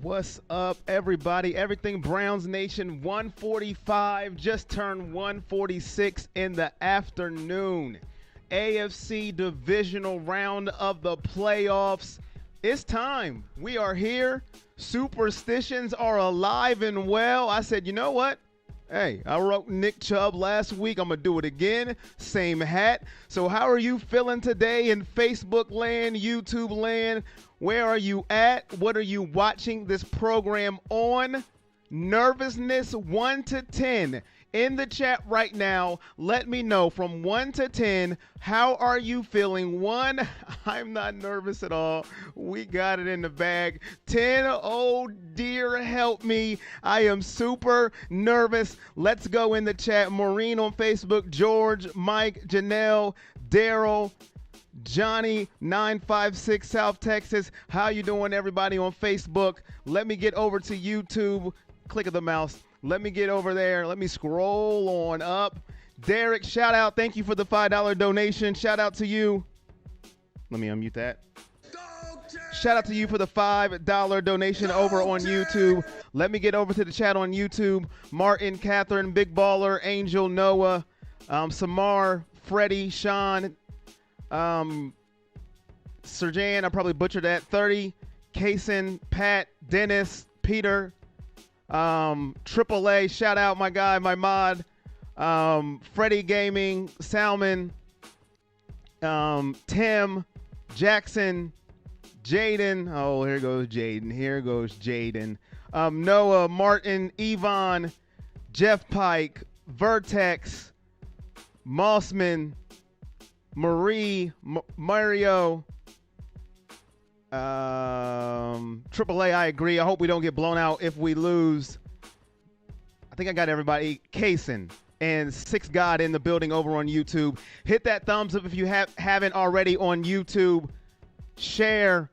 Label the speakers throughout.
Speaker 1: What's up, everybody? Everything Browns Nation. 145 just turned 146 in the afternoon. AFC divisional round of the playoffs. It's time. We are here. Superstitions are alive and well. I said, you know what? Hey, I wrote Nick Chubb last week. I'm going to do it again. Same hat. So how are you feeling today in Facebook land, YouTube land? Where are you at? What are you watching this program on? Nervousness 1 to 10. In the chat right now, let me know from 1 to 10, how are you feeling? 1, I'm not nervous at all. We got it in the bag. 10, oh dear, help me. I am super nervous. Let's go in the chat. Maureen on Facebook, George, Mike, Janelle, Daryl, Johnny 956 South Texas. How you doing, everybody on Facebook? Let me get over to YouTube. Click of the mouse. Let me get over there. Let me scroll on up. Derek, shout out. Thank you for the $5 donation. Shout out to you. Let me unmute that. Shout out to you for the $5 donation over on YouTube. Let me get over to the chat on YouTube. Martin, Catherine, Big Baller, Angel, Noah, Samar, Freddie, Sean, Serjan, I probably butchered that. 30, Kaysen, Pat, Dennis, Peter, AAA, shout out my guy, my mod, Freddie Gaming, Salmon, Tim, Jackson, Jaden. Oh, here goes Jaden. Noah, Martin, Yvonne, Jeff Pike, Vertex, Mossman, Marie, Mario, AAA, I agree. I hope we don't get blown out if we lose. I think I got everybody. Kaysen and Six God in the building over on YouTube. Hit that thumbs up if you haven't already on YouTube. Share.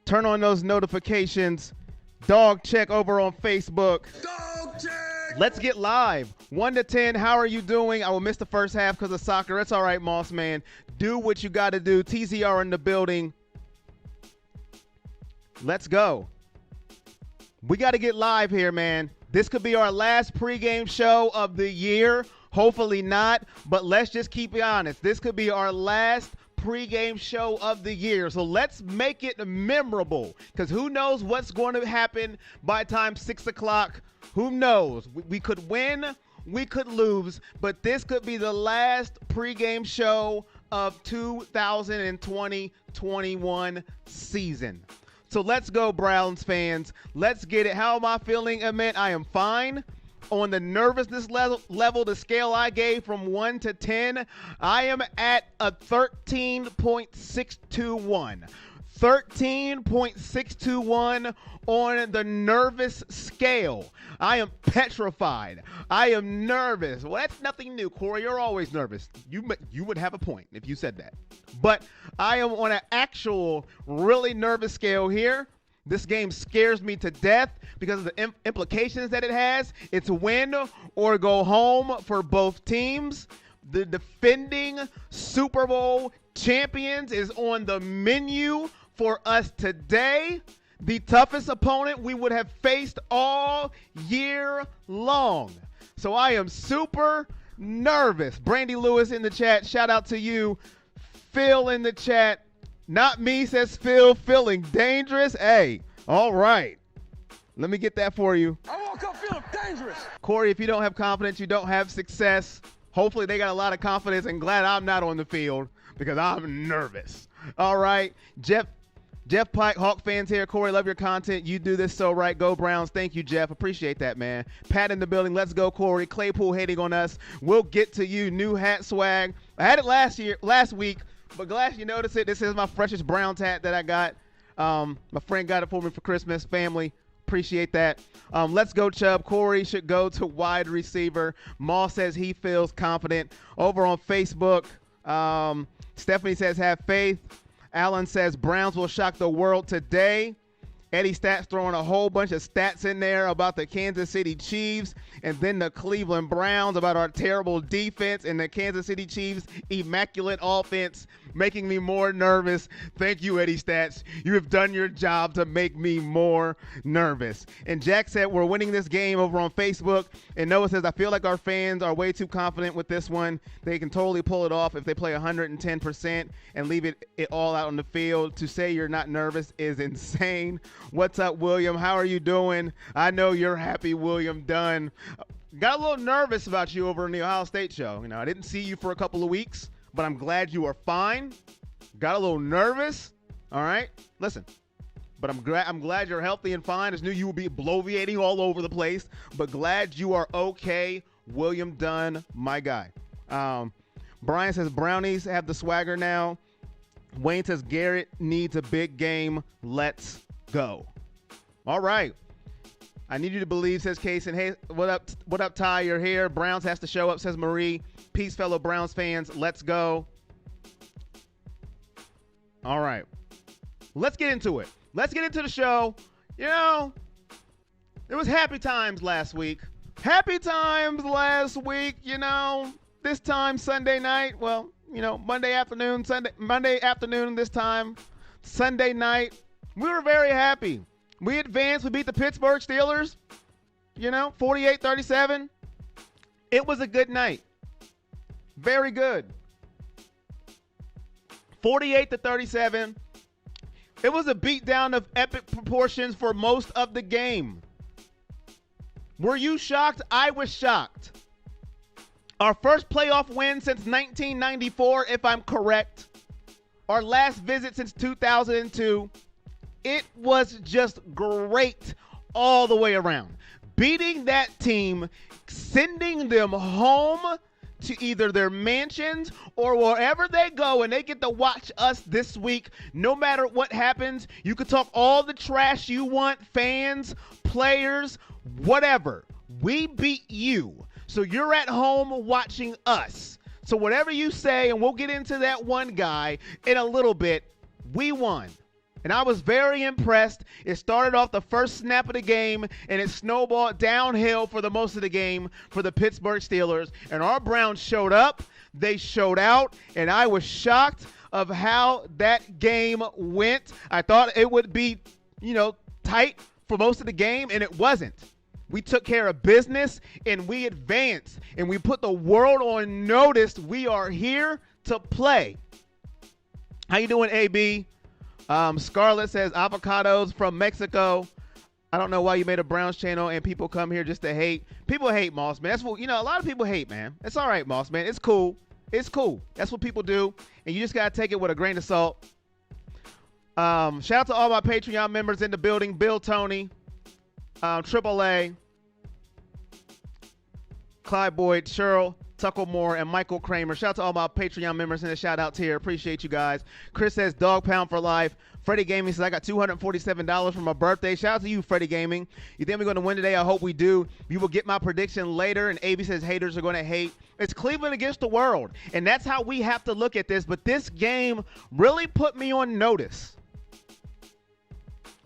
Speaker 1: Turn on those notifications. Dog check over on Facebook. Dog check. Let's get live. 1 to 10, how are you doing? I will miss the first half because of soccer. It's all right, Moss Man. Do what you got to do. TZR in the building. Let's go. We got to get live here, man. This could be our last pregame show of the year. Hopefully not, but let's just keep it honest. This could be our last pregame show of the year. So let's make it memorable, because who knows what's going to happen by time 6 o'clock. Who knows? We could win, we could lose, but this could be the last pregame show of 2020-21 season. So let's go, Browns fans. Let's get it. How am I feeling, Emmett? I am fine. On the nervousness level, the scale I gave from 1 to 10, I am at a 13.621. 13.621 on the nervous scale. I am petrified. I am nervous. Well, that's nothing new, Corey. You're always nervous. You would have a point if you said that. But I am on an actual really nervous scale here. This game scares me to death because of the implications that it has. It's win or go home for both teams. The defending Super Bowl champions is on the menu for us today. The toughest opponent we would have faced all year long. So I am super nervous. Brandy Lewis in the chat. Shout out to you. Phil in the chat. Not me, says Phil. Feeling dangerous. Hey, all right. Let me get that for you.
Speaker 2: I woke up feeling dangerous.
Speaker 1: Corey, if you don't have confidence, you don't have success. Hopefully they got a lot of confidence, and glad I'm not on the field because I'm nervous. All right. Jeff Pike, Hawk fans here. Corey, love your content. You do this so right. Go Browns. Thank you, Jeff. Appreciate that, man. Pat in the building. Let's go, Corey. Claypool hating on us. We'll get to you. New hat swag. I had it last week, but glad you noticed it. This is my freshest Browns hat that I got. My friend got it for me for Christmas. Family. Appreciate that. Let's go, Chubb. Corey should go to wide receiver. Maul says he feels confident. Over on Facebook, Stephanie says have faith. Alan says Browns will shock the world today. Eddie Stats throwing a whole bunch of stats in there about the Kansas City Chiefs and then the Cleveland Browns, about our terrible defense and the Kansas City Chiefs' immaculate offense. making me more nervous. Thank you, Eddie Stats. You have done your job to make me more nervous. And Jack said we're winning this game over on Facebook. And Noah says, I feel like our fans are way too confident with this one. They can totally pull it off if they play 110% and leave it all out on the field. To say you're not nervous is insane. What's up, William? How are you doing? I know you're happy, William Dunn. Got a little nervous about you over in the Ohio State show. You know, I didn't see you for a couple of weeks, but I'm glad you are fine. Got a little nervous. All right, listen. But I'm glad you're healthy and fine. I just knew you would be bloviating all over the place, but glad you are okay, William Dunn, my guy. Brian says Brownies have the swagger now. Wayne says Garrett needs a big game. Let's go. All right. I need you to believe, says Case. And hey, what up, Ty? You're here. Browns has to show up, says Marie. Peace, fellow Browns fans. Let's go. All right. Let's get into it. Let's get into the show. You know, it was happy times last week. Happy times last week, you know. This time, Sunday night. Well, you know, Monday afternoon this time. Sunday night. We were very happy. We advanced. We beat the Pittsburgh Steelers, you know, 48-37. It was a good night. Very good. 48-37. It was a beatdown of epic proportions for most of the game. Were you shocked? I was shocked. Our first playoff win since 1994, if I'm correct. Our last visit since 2002. It was just great all the way around. Beating that team, sending them home to either their mansions or wherever they go, and they get to watch us this week. No matter what happens, you can talk all the trash you want, fans, players, whatever. We beat you. So you're at home watching us. So whatever you say, and we'll get into that one guy in a little bit, we won. And I was very impressed. It started off the first snap of the game, and it snowballed downhill for the most of the game for the Pittsburgh Steelers. And our Browns showed up. They showed out, and I was shocked of how that game went. I thought it would be, you know, tight for most of the game, and it wasn't. We took care of business, and we advanced, and we put the world on notice. We are here to play. How you doing, AB? Scarlett says avocados from Mexico. I don't know why you made a Browns channel and people come here just to hate. People hate, Moss, man. That's what, you know, a lot of people hate, man. It's all right, Moss, man. It's cool. It's cool. That's what people do. And you just got to take it with a grain of salt. Shout out to all my Patreon members in the building. Bill Tony, AAA, Clyde Boyd, Cheryl, Tucklemore, and Michael Kramer. Shout out to all my Patreon members in the shout outs here. Appreciate you guys. Chris says dog pound for life. Freddie Gaming says I got $247 for my birthday. Shout out to you, Freddie Gaming. You think we're going to win today? I hope we do. You will get my prediction later. And AB says haters are going to hate. It's Cleveland against the world. And that's how we have to look at this. But this game really put me on notice.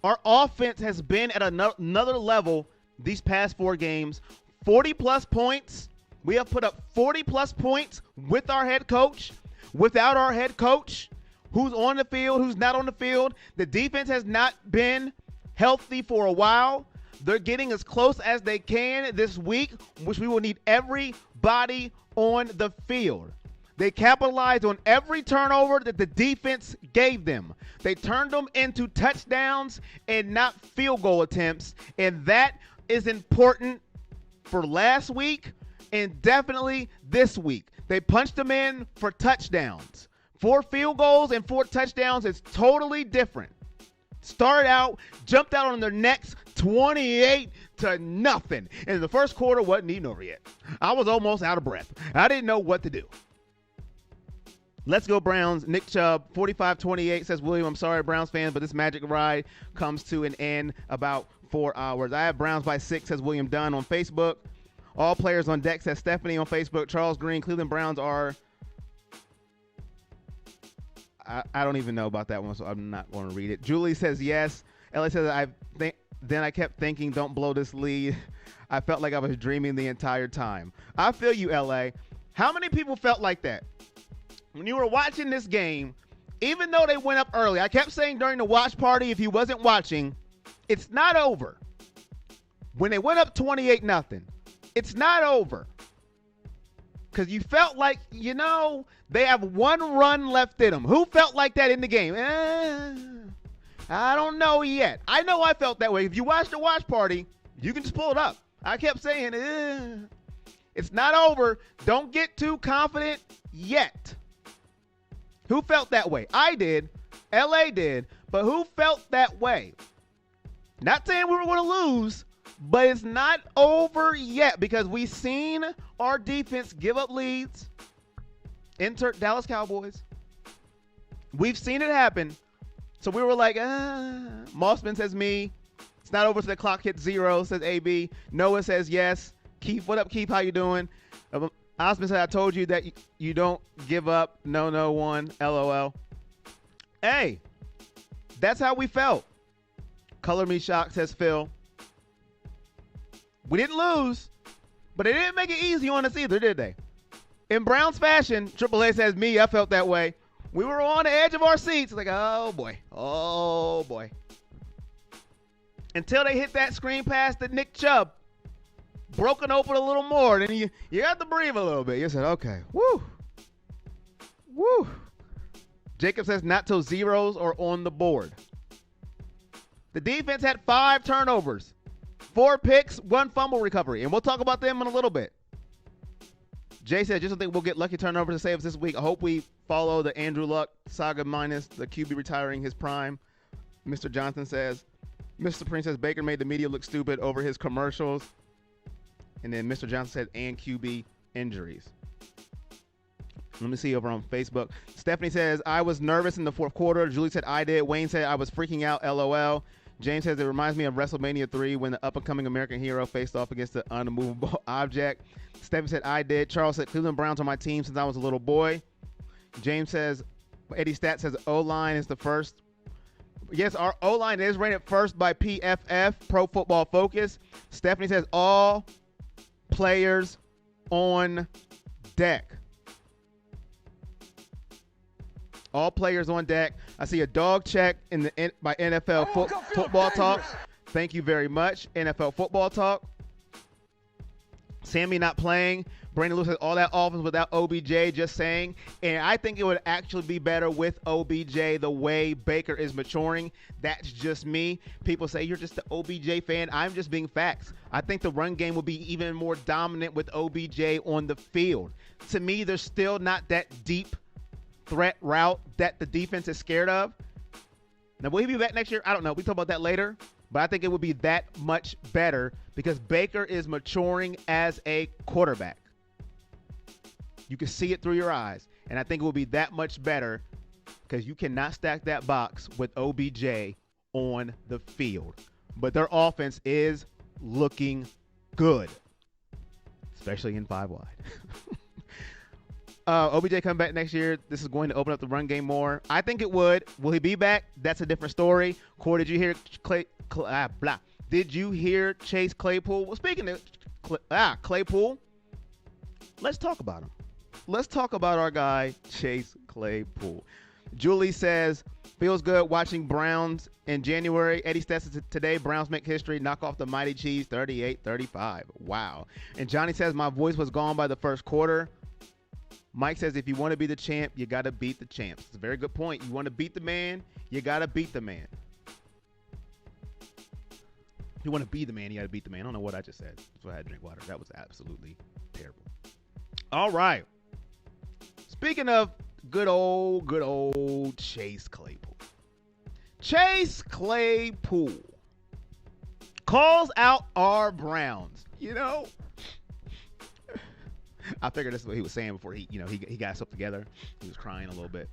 Speaker 1: Our offense has been at another level these past 4 games. 40-plus points. We have put up 40-plus points with our head coach, without our head coach, who's on the field, who's not on the field. The defense has not been healthy for a while. They're getting as close as they can this week, which we will need everybody on the field. They capitalized on every turnover that the defense gave them. They turned them into touchdowns and not field goal attempts, and that is important for last week and definitely this week. They punched them in for touchdowns. 4 field goals and 4 touchdowns is totally different. Started out, jumped out on their necks, 28-0. And the first quarter wasn't even over yet. I was almost out of breath. I didn't know what to do. Let's go Browns. Nick Chubb, 45-28, says, William, I'm sorry, Browns fan, but this magic ride comes to an end about 4 hours. I have Browns by 6, says William Dunn on Facebook. All players on deck, says Stephanie on Facebook. Charles Green, Cleveland Browns are... I don't even know about that one, so I'm not going to read it. Julie says yes. Ellie says, then I kept thinking, don't blow this lead. I felt like I was dreaming the entire time. I feel you, LA. How many people felt like that? When you were watching this game, Even though they went up early, I kept saying during the watch party, if you wasn't watching, it's not over. When they went up 28-0, it's not over. Because you felt like, they have one run left in them. Who felt like that in the game? I don't know yet. I know I felt that way. If you watch the watch party, you can just pull it up. I kept saying, it's not over. Don't get too confident yet. Who felt that way? I did. LA did. But who felt that way? Not saying we were going to lose, but it's not over yet because we've seen our defense give up leads. Insert Dallas Cowboys. We've seen it happen. So we were like, Mossman says me. It's not over till the clock hits 0, says AB. Noah says yes. Keith, what up, Keith? How you doing? Osman said, I told you that you don't give up. No, one. LOL. Hey, that's how we felt. Color me shocked, says Phil. We didn't lose, but they didn't make it easy on us either, did they? In Browns fashion, AAA says me, I felt that way. We were on the edge of our seats. Like, oh, boy. Until they hit that screen pass to Nick Chubb. Broken open a little more. Then you got to breathe a little bit. You said, okay. Woo. Jacob says not till zeros are on the board. The defense had 5 turnovers. 4 picks, 1 fumble recovery. And we'll talk about them in a little bit. Jay said, just don't think we'll get lucky turnovers to save us this week. I hope we follow the Andrew Luck saga minus the QB retiring his prime. Mr. Johnson says, Mr. Prince says Baker made the media look stupid over his commercials. And then Mr. Johnson said, and QB injuries. Let me see over on Facebook. Stephanie says, I was nervous in the 4th quarter. Julie said, I did. Wayne said, I was freaking out. LOL. James says, it reminds me of WrestleMania 3 when the up-and-coming American hero faced off against the unmovable object. Stephanie said, I did. Charles said, Cleveland Browns are my team since I was a little boy. James says, Eddie Stat says, O-line is the first. Yes, our O-line is rated first by PFF, Pro Football Focus. Stephanie says, all players on deck. All players on deck. I see a dog check by NFL Football Talk. Thank you very much, NFL Football Talk. Sammy not playing. Brandon Lewis has all that offense without OBJ, just saying. And I think it would actually be better with OBJ the way Baker is maturing. That's just me. People say you're just the OBJ fan. I'm just being facts. I think the run game will be even more dominant with OBJ on the field. To me, there's still not that deep threat route that the defense is scared of. Now, will he be back next year? I don't know. We talk about that later. But I think it would be that much better because Baker is maturing as a quarterback. You can see it through your eyes. And I think it will be that much better because you cannot stack that box with OBJ on the field. But their offense is looking good, especially in 5 wide. OBJ coming back next year. This is going to open up the run game more. I think it would. Will he be back? That's a different story. Corey, did you hear Did you hear Chase Claypool? Well, speaking of Claypool, let's talk about him. Let's talk about our guy, Chase Claypool. Julie says, feels good watching Browns in January. Eddie Stetson today, Browns make history, knock off the Mighty Cheese 38-35. Wow. And Johnny says, my voice was gone by the first quarter. Mike says, if you want to be the champ, you got to beat the champs. It's a very good point. You want to beat the man, you got to beat the man. If you want to be the man, you got to beat the man. I don't know what I just said. That's why I had to drink water. That was absolutely terrible. All right. Speaking of good old Chase Claypool. Chase Claypool calls out our Browns. You know, I figured this is what he was saying before he got himself together. He was crying a little bit.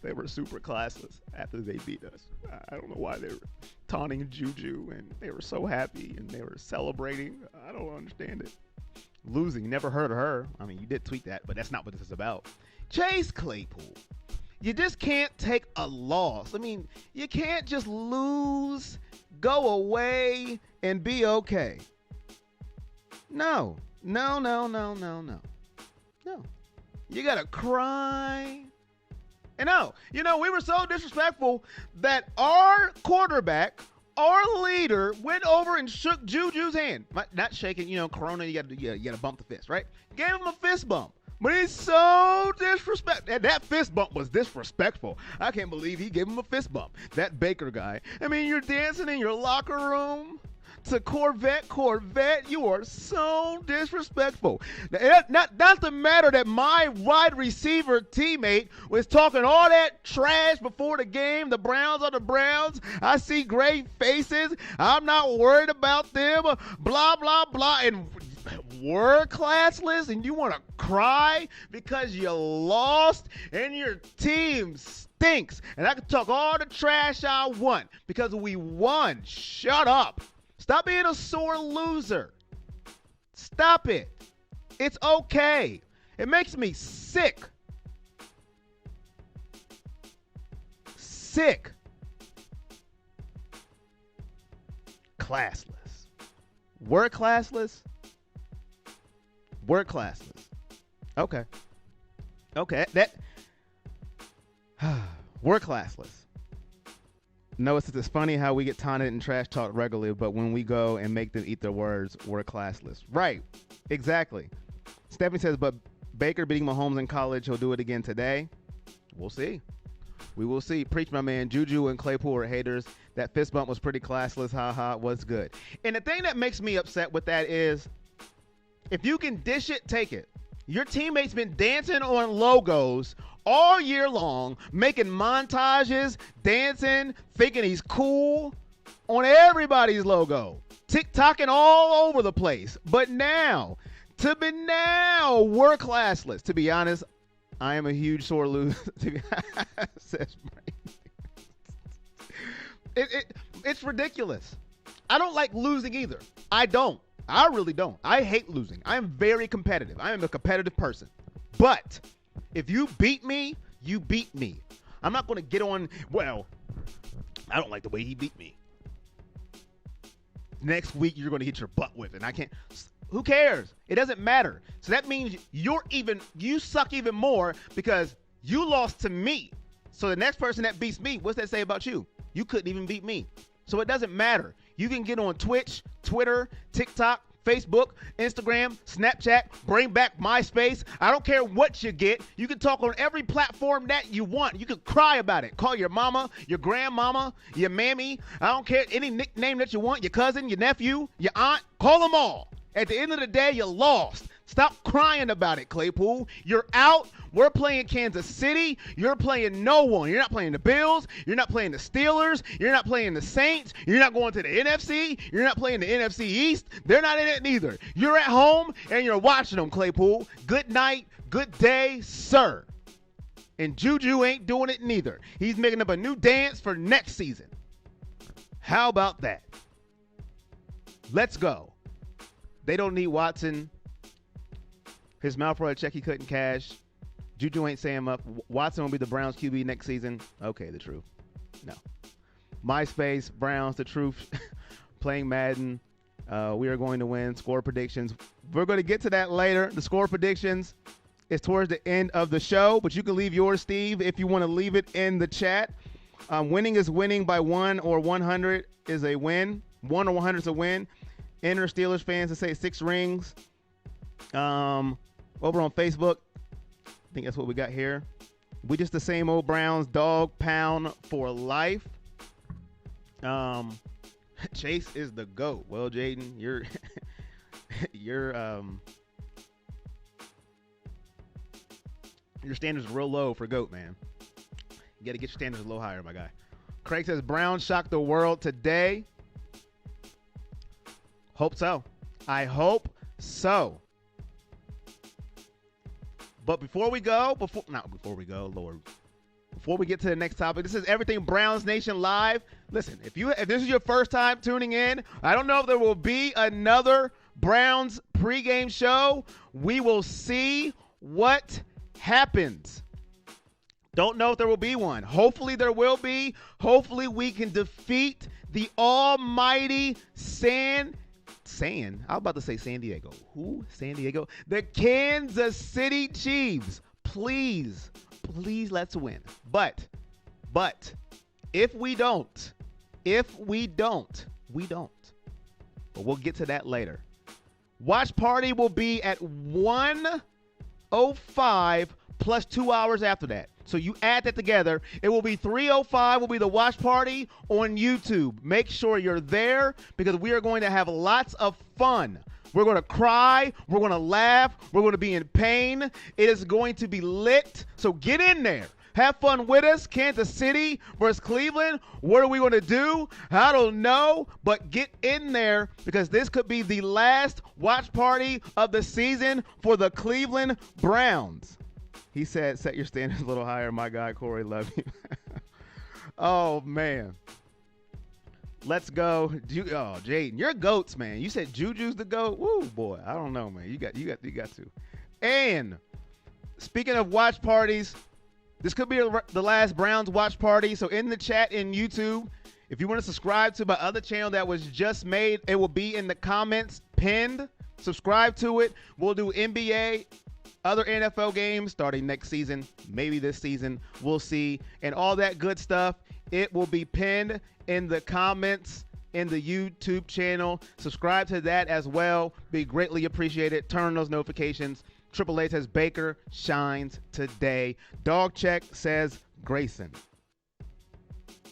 Speaker 1: They were super classless after they beat us. I don't know why they were taunting Juju, and they were so happy, and they were celebrating. I don't understand it. Losing, never heard of her. I mean, you did tweet that, but that's not what this is about. Chase Claypool. You just can't take a loss. I mean, you can't just lose, go away, and be okay. No. You got to cry. And no, we were so disrespectful that our quarterback, our leader, went over and shook Juju's hand. Not shaking, Corona, you got to bump the fist, right? Gave him a fist bump. But he's so disrespectful. That fist bump was disrespectful. I can't believe he gave him a fist bump. That Baker guy. I mean, you're dancing in your locker room to Corvette, you are so disrespectful. Not the matter that my wide receiver teammate was talking all that trash before the game. The Browns are the Browns. I see great faces. I'm not worried about them. Blah, blah, blah. And word classless, and you want to cry because you lost and your team stinks. And I can talk all the trash I want because we won. Shut up. Stop being a sore loser. Stop it. It's okay. It makes me sick. Sick. Classless. Word classless. Word classless. Okay. Word classless. No, it's funny how we get taunted and trash talked regularly, but when we go and make them eat their words, we're classless. Right. Exactly. Stephanie says, but Baker beating Mahomes in college, he'll do it again today. We'll see. We will see. Preach, my man. Juju and Claypool are haters. That fist bump was pretty classless. Ha ha. What's good? And the thing that makes me upset with that is, if you can dish it, take it. Your teammates been dancing on logos all year long, making montages, dancing, thinking he's cool on everybody's logo, TikToking all over the place. But now, we're classless. To be honest, I am a huge sore loser. It's ridiculous. I don't like losing either. I really don't. I hate losing. I am very competitive. I am a competitive person. But if you beat me, you beat me. I'm not going to get on, well, I don't like the way he beat me. Next week, you're going to get your butt whipped, and I can't. Who cares? It doesn't matter. So that means you suck even more because you lost to me. So the next person that beats me, what's that say about you? You couldn't even beat me. So it doesn't matter. You can get on Twitch, Twitter, TikTok, Facebook, Instagram, Snapchat, bring back MySpace. I don't care what you get. You can talk on every platform that you want. You can cry about it. Call your mama, your grandmama, your mammy. I don't care. Any nickname that you want, your cousin, your nephew, your aunt. Call them all. At the end of the day, you lost. Stop crying about it, Claypool. You're out. We're playing Kansas City. You're playing no one. You're not playing the Bills. You're not playing the Steelers. You're not playing the Saints. You're not going to the NFC. You're not playing the NFC East. They're not in it neither. You're at home and you're watching them, Claypool. Good night. Good day, sir. And Juju ain't doing it neither. He's making up a new dance for next season. How about that? Let's go. They don't need Watson. His mouth for a check he couldn't cash. Juju ain't saying him up. Watson will be the Browns QB next season. Okay, the truth. No. MySpace, Browns, the truth. Playing Madden. We are going to win. Score predictions. We're going to get to that later. The score predictions is towards the end of the show, but you can leave yours, Steve, if you want to leave it in the chat. Winning is winning by 1 or 100 is a win. 1 or 100 is a win. Enter Steelers fans to say 6 rings. Over on Facebook, I think that's what we got here. We just the same old Browns, dog pound for life. Chase is the GOAT. Well, Jaden, your standards are real low for GOAT, man. You got to get your standards a little higher, my guy. Craig says Browns shocked the world today. Hope so. I hope so. But before we get to the next topic, this is Everything Browns Nation Live. Listen, if this is your first time tuning in, I don't know if there will be another Browns pregame show. We will see what happens. Don't know if there will be one. Hopefully there will be. Hopefully we can defeat the almighty I was about to say San Diego. Who? San Diego? The Kansas City Chiefs. Please please let's win. But if we don't, we don't. But we'll get to that later. Watch party will be at 1:05 plus 2 hours after that. So you add that together, it will be 3:05 will be the watch party on YouTube. Make sure you're there because we are going to have lots of fun. We're going to cry. We're going to laugh. We're going to be in pain. It is going to be lit. So get in there. Have fun with us. Kansas City versus Cleveland. What are we going to do? I don't know. But get in there because this could be the last watch party of the season for the Cleveland Browns. He said, set your standards a little higher. My guy, Corey, love you. Oh, man. Let's go. Oh, Jaden, you're goats, man. You said Juju's the goat. Woo, boy. I don't know, man. You got to. And speaking of watch parties, this could be the last Browns watch party. So in the chat in YouTube, if you want to subscribe to my other channel that was just made, it will be in the comments pinned. Subscribe to it. We'll do NBA, other NFL games starting next season, maybe this season. We'll see. And all that good stuff. It will be pinned in the comments in the YouTube channel. Subscribe to that as well. Be greatly appreciated. Turn those notifications. Triple A says Baker shines today. Dog check says Grayson.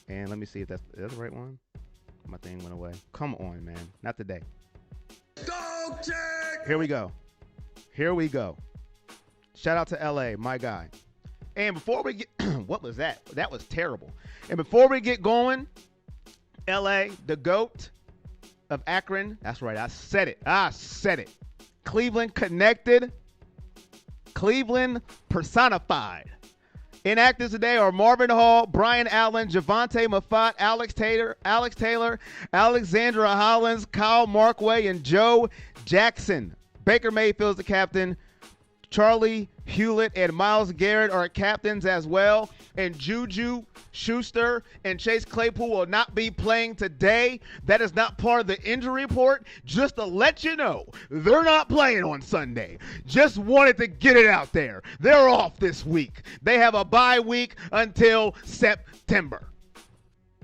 Speaker 1: And let me see if that's the right one. My thing went away. Come on, man. Not today. Dog check. Here we go. Shout out to LA, my guy. And before we get, what was that? That was terrible. And before we get going, LA, the GOAT of Akron. That's right. I said it. Cleveland connected. Cleveland personified. Inactive today are Marvin Hall, Brian Allen, Javonte Mafat, Alex Taylor, Alexandra Hollins, Kyle Markway, and Joe Jackson. Baker Mayfield's the captain. Charlie Hewlett and Myles Garrett are captains as well. And Juju Schuster and Chase Claypool will not be playing today. That is not part of the injury report. Just to let you know, they're not playing on Sunday. Just wanted to get it out there. They're off this week. They have a bye week until September.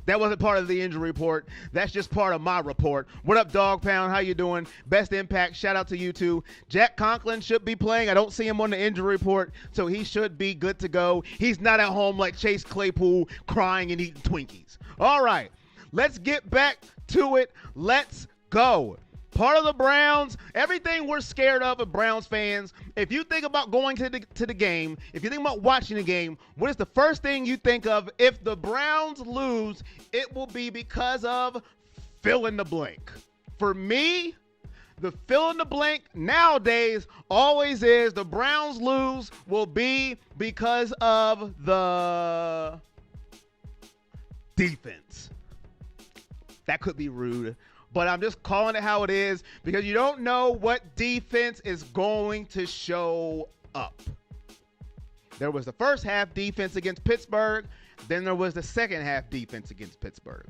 Speaker 1: That wasn't part of the injury report. That's just part of my report. What up, Dog Pound? How you doing? Best Impact. Shout out to you two. Jack Conklin should be playing. I don't see him on the injury report, so he should be good to go. He's not at home like Chase Claypool crying and eating Twinkies. All right, let's get back to it. Let's go. Part of the Browns, everything we're scared of Browns fans. If you think about going to the game, if you think about watching the game, what is the first thing you think of? If the Browns lose, it will be because of fill in the blank. For me, the fill in the blank nowadays always is the Browns lose will be because of the defense. That could be rude, but I'm just calling it how it is because you don't know what defense is going to show up. There was the first half defense against Pittsburgh. Then there was the second half defense against Pittsburgh.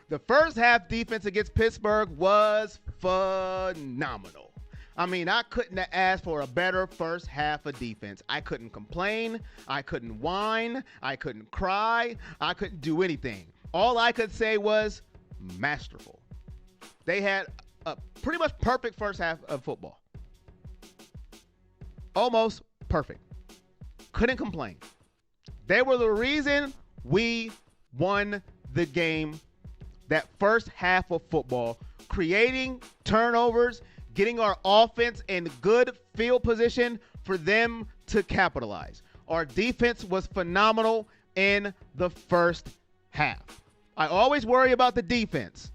Speaker 1: The first half defense against Pittsburgh was phenomenal. I mean, I couldn't have asked for a better first half of defense. I couldn't complain. I couldn't whine. I couldn't cry. I couldn't do anything. All I could say was masterful. They had a pretty much perfect first half of football. Almost perfect. Couldn't complain. They were the reason we won the game. That first half of football, creating turnovers, getting our offense in good field position for them to capitalize. Our defense was phenomenal in the first half. I always worry about the defense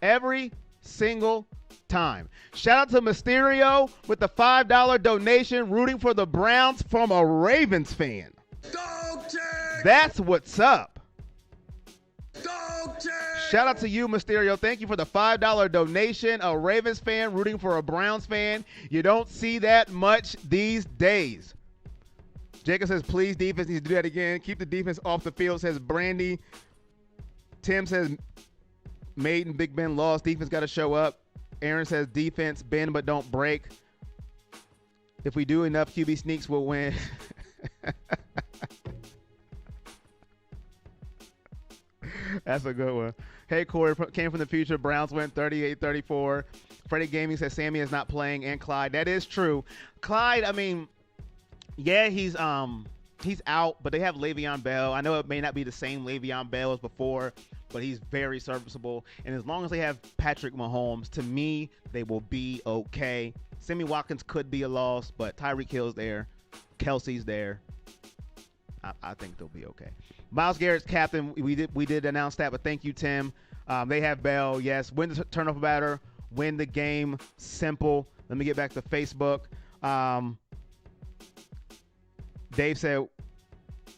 Speaker 1: every single time. Shout out to Mysterio with the $5 donation, rooting for the Browns from a Ravens fan. Dog check. That's what's up. Dog check. Shout out to you, Mysterio. Thank you for the $5 donation. A Ravens fan rooting for a Browns fan. You don't see that much these days. Jacob says, please, defense needs to do that again. Keep the defense off the field, says Brandy. Tim says, Maiden, Big Ben lost. Defense got to show up. Aaron says, defense, bend but don't break. If we do enough QB sneaks, we'll win. That's a good one. Hey, Corey, came from the future. Browns win 38-34. Freddie Gaming says Sammy is not playing, and Clyde. That is true. Clyde, I mean, yeah, he's out, but they have Le'Veon Bell. I know it may not be the same Le'Veon Bell as before, but he's very serviceable. And as long as they have Patrick Mahomes, to me, they will be okay. Sammy Watkins could be a loss, but Tyreek Hill's there. Kelsey's there. I think they'll be okay. Myles Garrett's captain. We did announce that, but thank you, Tim. They have Bell. Yes, win the turnover batter. Win the game. Simple. Let me get back to Facebook. Dave said,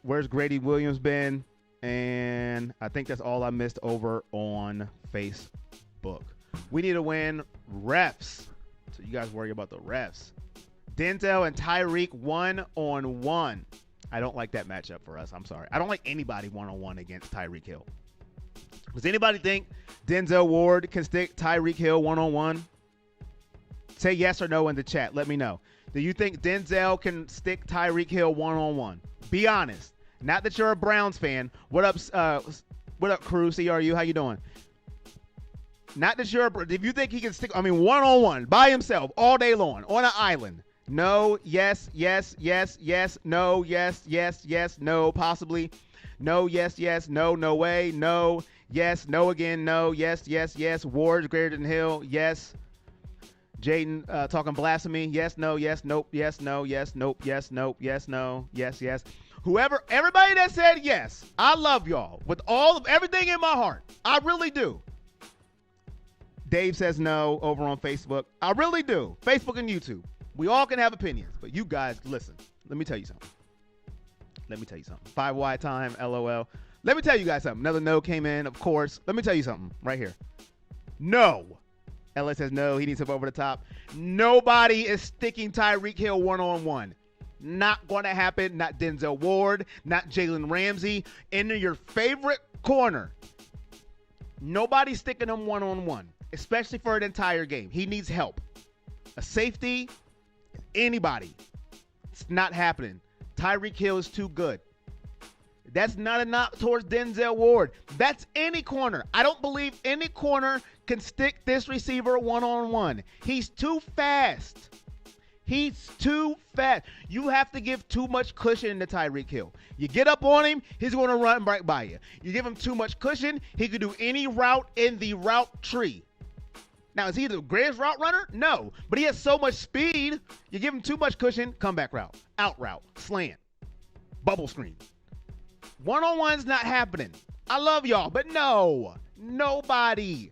Speaker 1: where's Grady Williams been? And I think that's all I missed over on Facebook. We need to win. Refs. So you guys worry about the refs. Denzel and Tyreek 1-on-1. I don't like that matchup for us. I'm sorry. I don't like anybody 1-on-1 against Tyreek Hill. Does anybody think Denzel Ward can stick Tyreek Hill 1-on-1? Say yes or no in the chat. Let me know. Do you think Denzel can stick Tyreek Hill 1-on-1? Be honest. Not that you're a Browns fan. What up, crew? CRU, how you doing? Not that you're if you think he can stick, 1-on-1 by himself all day long on an island. No, yes, yes, yes, yes, no, yes, yes, yes, no, possibly. No, yes, yes, no, no way, no, yes, no again, no, yes, yes, yes. Ward's greater than Hill, yes. Jaden talking blasphemy, yes, no, yes, nope, yes, no, yes, nope, yes, nope, yes, no, yes, yes. Everybody that said yes, I love y'all with everything in my heart. I really do. Dave says no over on Facebook. I really do. Facebook and YouTube. We all can have opinions, but you guys, listen. Let me tell you something. 5Y time, LOL. Let me tell you guys something. Another no came in, of course. Let me tell you something right here. No. LA says no. He needs to go over the top. Nobody is sticking Tyreek Hill 1-on-1. Not going to happen. Not Denzel Ward. Not Jalen Ramsey. In your favorite corner. Nobody's sticking him 1-on-1, especially for an entire game. He needs help. A safety. Anybody. It's not happening. Tyreek Hill is too good. That's not a knock towards Denzel Ward. That's any corner. I don't believe any corner can stick this receiver 1-on-1. He's too fast. He's too fast. You have to give too much cushion to Tyreek Hill. You get up on him, he's going to run right by you. You give him too much cushion, he could do any route in the route tree. Now, is he the greatest route runner? No. But he has so much speed, you give him too much cushion, comeback route, out route, slant, bubble screen. 1-on-1's not happening. I love y'all, but no. Nobody.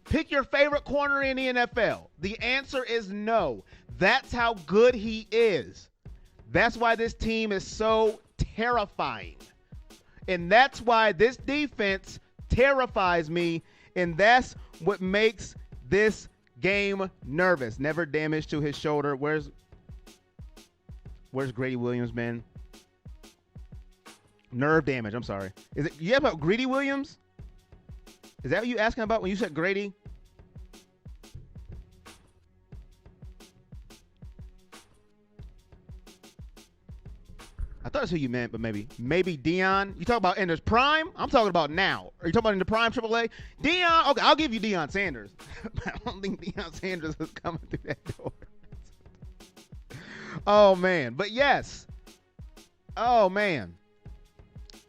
Speaker 1: Pick your favorite corner in the NFL. The answer is no. That's how good he is. That's why this team is so terrifying. And that's why this defense terrifies me, and that's what makes this game nervous. Never damage to his shoulder. Where's Grady Williams been? Nerve damage. I'm sorry. Is it you have about Grady Williams? Is that what you asking about when you said Grady? I thought that's who you meant, but maybe Dion. You talk about in his prime? I'm talking about now. Are you talking about in the prime AAA? Dion, okay, I'll give you Deion Sanders. I don't think Deion Sanders is coming through that door. Oh, man. But yes. Oh, man.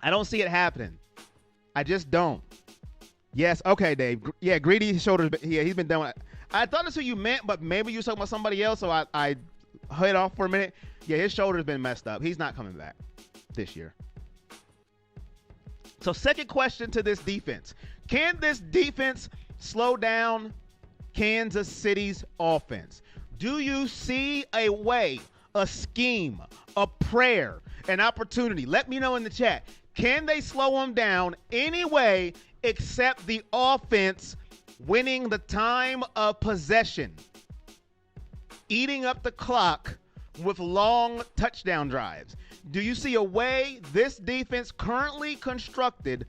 Speaker 1: I don't see it happening. I just don't. Yes, okay, Dave. Yeah, Greedy's shoulders. Yeah, he's been done with it. I thought that's who you meant, but maybe you were talking about somebody else, so I hit off for a minute. Yeah, his shoulder's been messed up. He's not coming back this year. So second question to this defense. Can this defense slow down Kansas City's offense? Do you see a way, a scheme, a prayer, an opportunity? Let me know in the chat. Can they slow them down any way except the offense winning the time of possession, eating up the clock with long touchdown drives? Do you see a way this defense currently constructed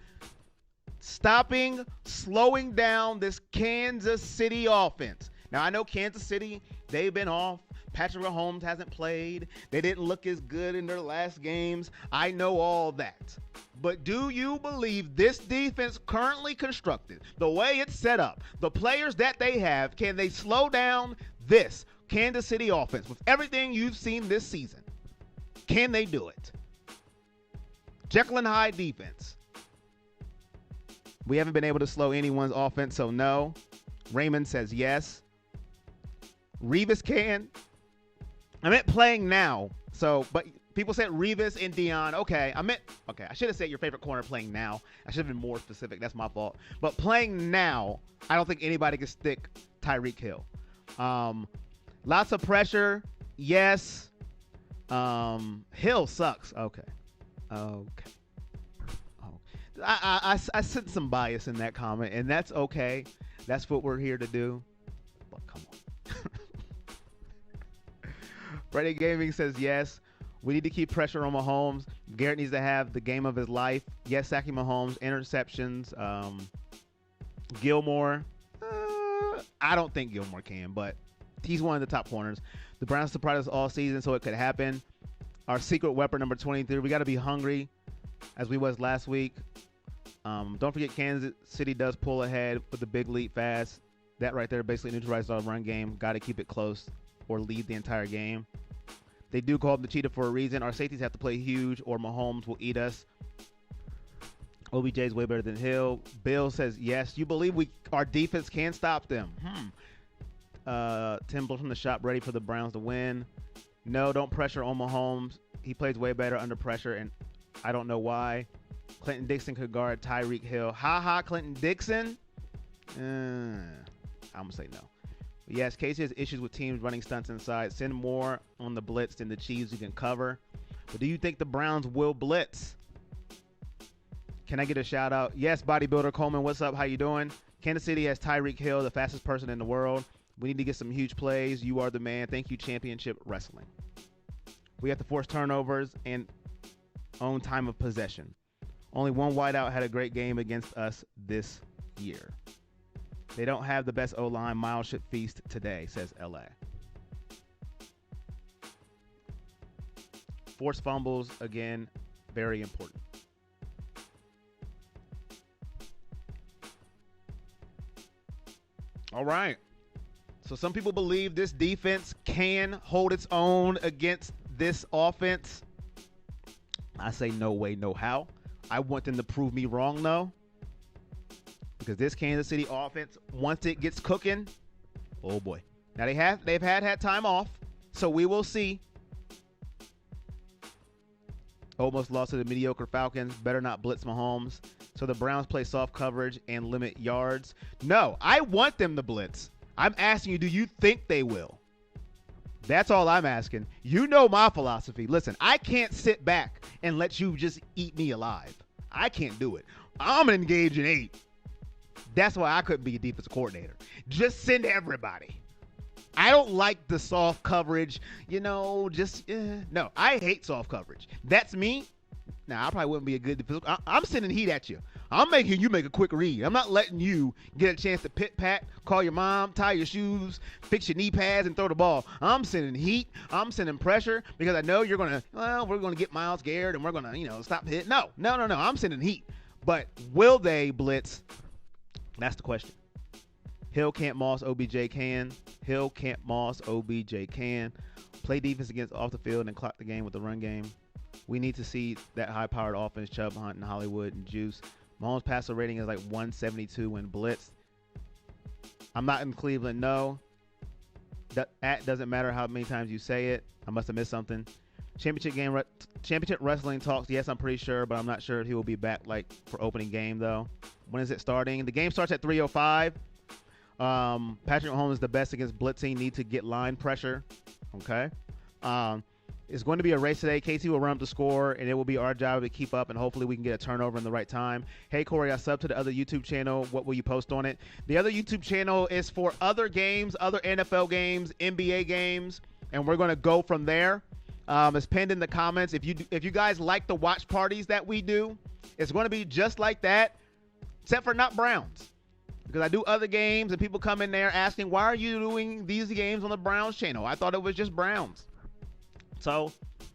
Speaker 1: slowing down this Kansas City offense? Now, I know Kansas City, they've been off. Patrick Mahomes hasn't played. They didn't look as good in their last games. I know all that. But do you believe this defense currently constructed, the way it's set up, the players that they have, can they slow down this Kansas City offense with everything you've seen this season? Can they do it? Jekyll and Hyde defense. We haven't been able to slow anyone's offense, so no. Raymond says yes. Revis can. I meant playing now. So, but people said Revis and Dion. Okay, I should have said your favorite corner playing now. I should have been more specific. That's my fault. But playing now, I don't think anybody can stick Tyreek Hill. Lots of pressure. Yes. Hill sucks. Okay. I sense some bias in that comment, and that's okay. That's what we're here to do. But come on. Friday Gaming says yes. We need to keep pressure on Mahomes. Garrett needs to have the game of his life. Yes, sacking Mahomes, interceptions. Gilmore. I don't think Gilmore can, but he's one of the top corners. The Browns surprised us all season, so it could happen. Our secret weapon, number 23. We got to be hungry, as we was last week. Don't forget, Kansas City does pull ahead with the big lead fast. That right there basically neutralizes our run game. Got to keep it close or lead the entire game. They do call him the cheetah for a reason. Our safeties have to play huge or Mahomes will eat us. OBJ is way better than Hill. Bill says yes. You believe our defense can stop them? Tim Bull from the shop, ready for the Browns to win. No, don't pressure on Mahomes. He plays way better under pressure, and I don't know why. Clinton Dixon could guard Tyreek Hill. Clinton Dixon? I'm going to say no. But yes, Casey has issues with teams running stunts inside. Send more on the blitz than the Chiefs who can cover. But do you think the Browns will blitz? Can I get a shout out? Yes, Bodybuilder Coleman, what's up? How you doing? Kansas City has Tyreek Hill, the fastest person in the world. We need to get some huge plays. You are the man. Thank you, Championship Wrestling. We have to force turnovers and own time of possession. Only one wideout had a great game against us this year. They don't have the best O-line. Miles should feast today, says LA. Force fumbles, again, very important. All right. So some people believe this defense can hold its own against this offense. I say no way, no how. I want them to prove me wrong, though. Because this Kansas City offense, once it gets cooking, oh boy. Now they've had time off, so we will see. Almost lost to the mediocre Falcons. Better not blitz Mahomes. So the Browns play soft coverage and limit yards. No, I want them to blitz. I'm asking you, do you think they will? That's all I'm asking. You know my philosophy. Listen, I can't sit back and let you just eat me alive. I can't do it. I'm engaged in 8. That's why I couldn't be a defensive coordinator. Just send everybody. I don't like the soft coverage, no, I hate soft coverage. That's me. Now, I probably wouldn't be a good defensive. I'm sending heat at you. I'm making you make a quick read. I'm not letting you get a chance to pit-pat, call your mom, tie your shoes, fix your knee pads, and throw the ball. I'm sending heat. I'm sending pressure because I know you're going to, we're going to get Myles Garrett and we're going to, stop hitting. No. I'm sending heat. But will they blitz? That's the question. Hill can't Moss, OBJ can. Hill can't Moss, OBJ can. Play defense against off the field and clock the game with the run game. We need to see that high-powered offense, Chubb, Hunt, and Hollywood, and Juice. Mahomes' passer rating is like 172 when blitzed. I'm not in Cleveland, no. That doesn't matter how many times you say it. I must have missed something. Championship wrestling talks, yes, I'm pretty sure, but I'm not sure if he will be back for opening game, though. When is it starting? The game starts at 3:05. Patrick Mahomes is the best against blitzing. Need to get line pressure. Okay. It's going to be a race today. Casey will run up the score, and it will be our job to keep up, and hopefully we can get a turnover in the right time. Hey, Corey, I subbed to the other YouTube channel. What will you post on it? The other YouTube channel is for other games, other NFL games, NBA games, and we're going to go from there. It's pinned in the comments. If you guys like the watch parties that we do, it's going to be just like that, except for not Browns. because I do other games and people come in there asking, why are you doing these games on the Browns channel? I thought it was just Browns. So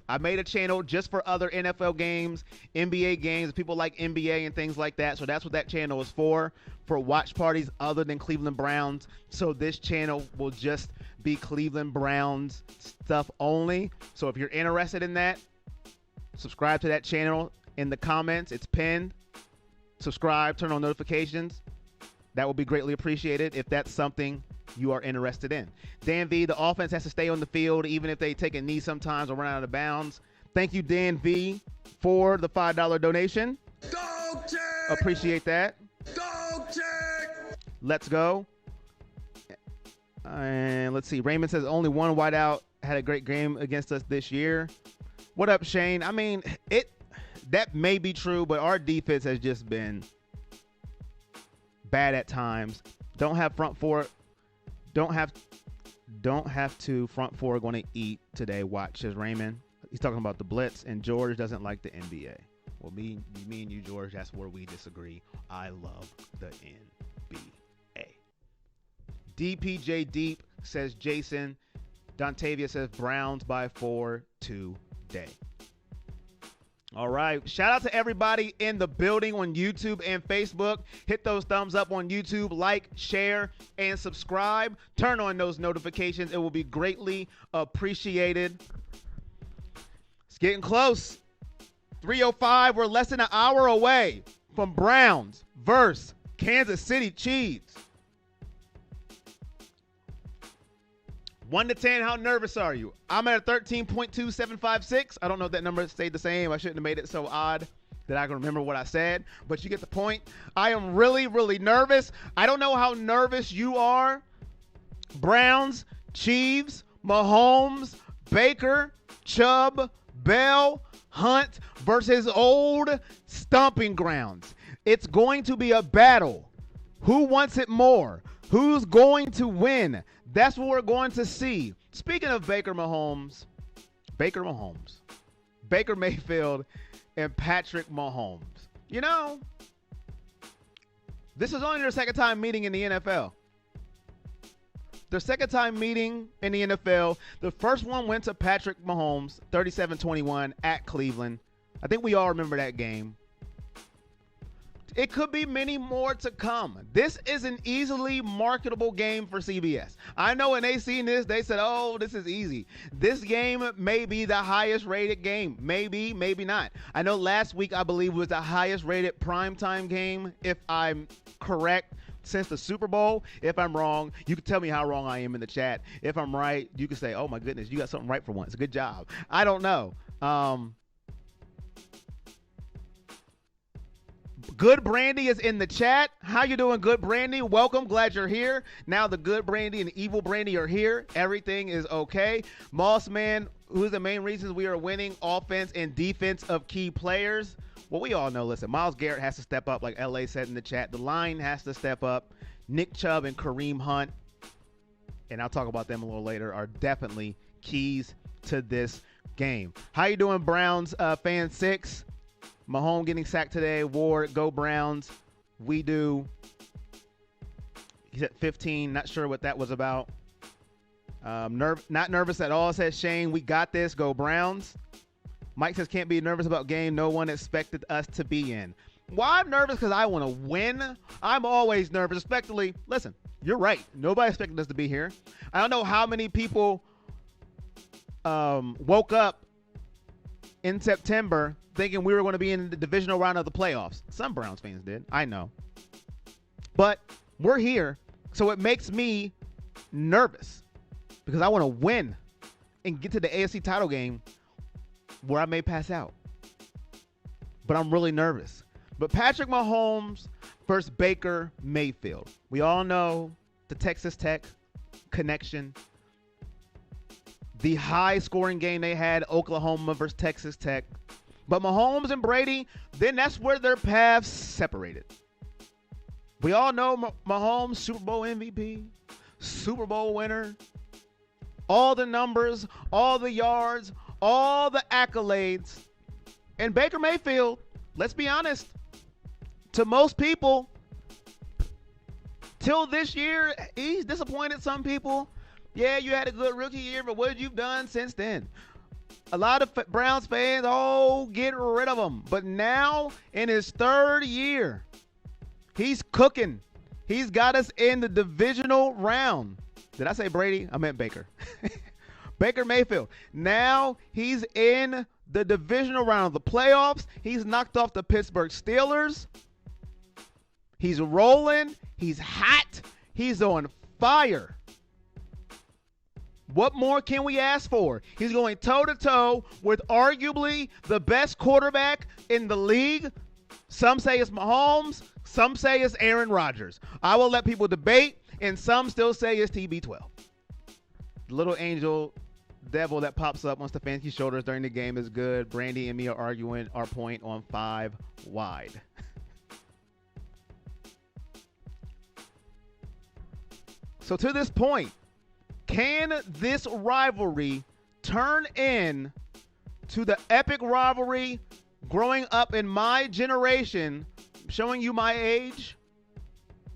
Speaker 1: I made a channel just for other NFL games, NBA games. People like NBA and things like that. So that's what that channel is for watch parties other than Cleveland Browns. So this channel will just be Cleveland Browns stuff only. So if you're interested in that, subscribe to that channel in the comments. It's pinned. Subscribe, turn on notifications. That will be greatly appreciated if that's something you are interested in. Dan V, the offense has to stay on the field even if they take a knee sometimes or run out of bounds. Thank you, Dan V, for the $5 donation.
Speaker 2: Dog check!
Speaker 1: Appreciate that.
Speaker 2: Dog check!
Speaker 1: Let's go. And let's see. Raymond says only one wideout had a great game against us this year. What up, Shane? I mean, that may be true, but our defense has just been bad at times. Don't have front four. Don't have to front four going to eat today. Watch, says Raymond. He's talking about the blitz, and George doesn't like the NBA. Well, me and you, George, that's where we disagree. I love the NBA. DPJ Deep, says Jason. Dontavia says Browns by 4 today. All right. Shout out to everybody in the building on YouTube and Facebook. Hit those thumbs up on YouTube, like, share, and subscribe. Turn on those notifications. It will be greatly appreciated. It's getting close. 3:05. We're less than an hour away from Browns versus Kansas City Chiefs. 1 to 10, how nervous are you? I'm at a 13.2756. I don't know if that number stayed the same. I shouldn't have made it so odd that I can remember what I said, but you get the point. I am really, really nervous. I don't know how nervous you are. Browns, Chiefs, Mahomes, Baker, Chubb, Bell, Hunt versus old stomping grounds. It's going to be a battle. Who wants it more? Who's going to win? That's what we're going to see. Speaking of Baker Mayfield, and Patrick Mahomes. You know, this is only their second time meeting in the NFL. Their second time meeting in the NFL. The first one went to Patrick Mahomes, 37-21 at Cleveland. I think we all remember that game. It could be many more to come. This is an easily marketable game for CBS. I know when they seen this, they said, oh, this is easy. This game may be the highest rated game. Maybe, maybe not. I know last week, I believe, was the highest rated primetime game, if I'm correct, since the Super Bowl. If I'm wrong, you can tell me how wrong I am in the chat. If I'm right, you can say, oh my goodness, you got something right for once. Good job. I don't know. Good Brandy is in the chat. How you doing, Good Brandy? Welcome. Glad you're here. Now the Good Brandy and Evil Brandy are here. Everything is okay. Moss Man, who's the main reasons we are winning? Offense and defense of key players. Well, we all know, listen, Myles Garrett has to step up, like LA said in the chat. The line has to step up. Nick Chubb and Kareem Hunt, and I'll talk about them a little later, are definitely keys to this game. How you doing, Browns fan 6? Mahomes getting sacked today. Ward, go Browns. We do. He's at 15. Not sure what that was about. Not nervous at all, says Shane. We got this. Go Browns. Mike says can't be nervous about game no one expected us to be in. Why I'm nervous? Because I want to win. I'm always nervous. Especially, listen, you're right. Nobody expected us to be here. I don't know how many people woke up in September thinking we were going to be in the divisional round of the playoffs. Some Browns fans did. I know. But we're here, so it makes me nervous because I want to win and get to the AFC title game where I may pass out. But I'm really nervous. But Patrick Mahomes versus Baker Mayfield. We all know the Texas Tech connection. The high-scoring game they had, Oklahoma versus Texas Tech. But Mahomes and Brady, then that's where their paths separated. We all know Mahomes, Super Bowl MVP, Super Bowl winner, all the numbers, all the yards, all the accolades. And Baker Mayfield, let's be honest, to most people, till this year, he's disappointed some people. Yeah, you had a good rookie year, but what have you done since then? A lot of Browns fans, get rid of him. But now, in his third year, he's cooking. He's got us in the divisional round. Did I say Brady? I meant Baker. Baker Mayfield. Now he's in the divisional round of the playoffs. He's knocked off the Pittsburgh Steelers. He's rolling. He's hot. He's on fire. What more can we ask for? He's going toe-to-toe with arguably the best quarterback in the league. Some say it's Mahomes. Some say it's Aaron Rodgers. I will let people debate, and some still say it's TB12. The little angel devil that pops up on Stefanski's shoulders during the game is good. Brandy and me are arguing our point on 5 wide. So to this point, can this rivalry turn in to the epic rivalry growing up in my generation, showing you my age?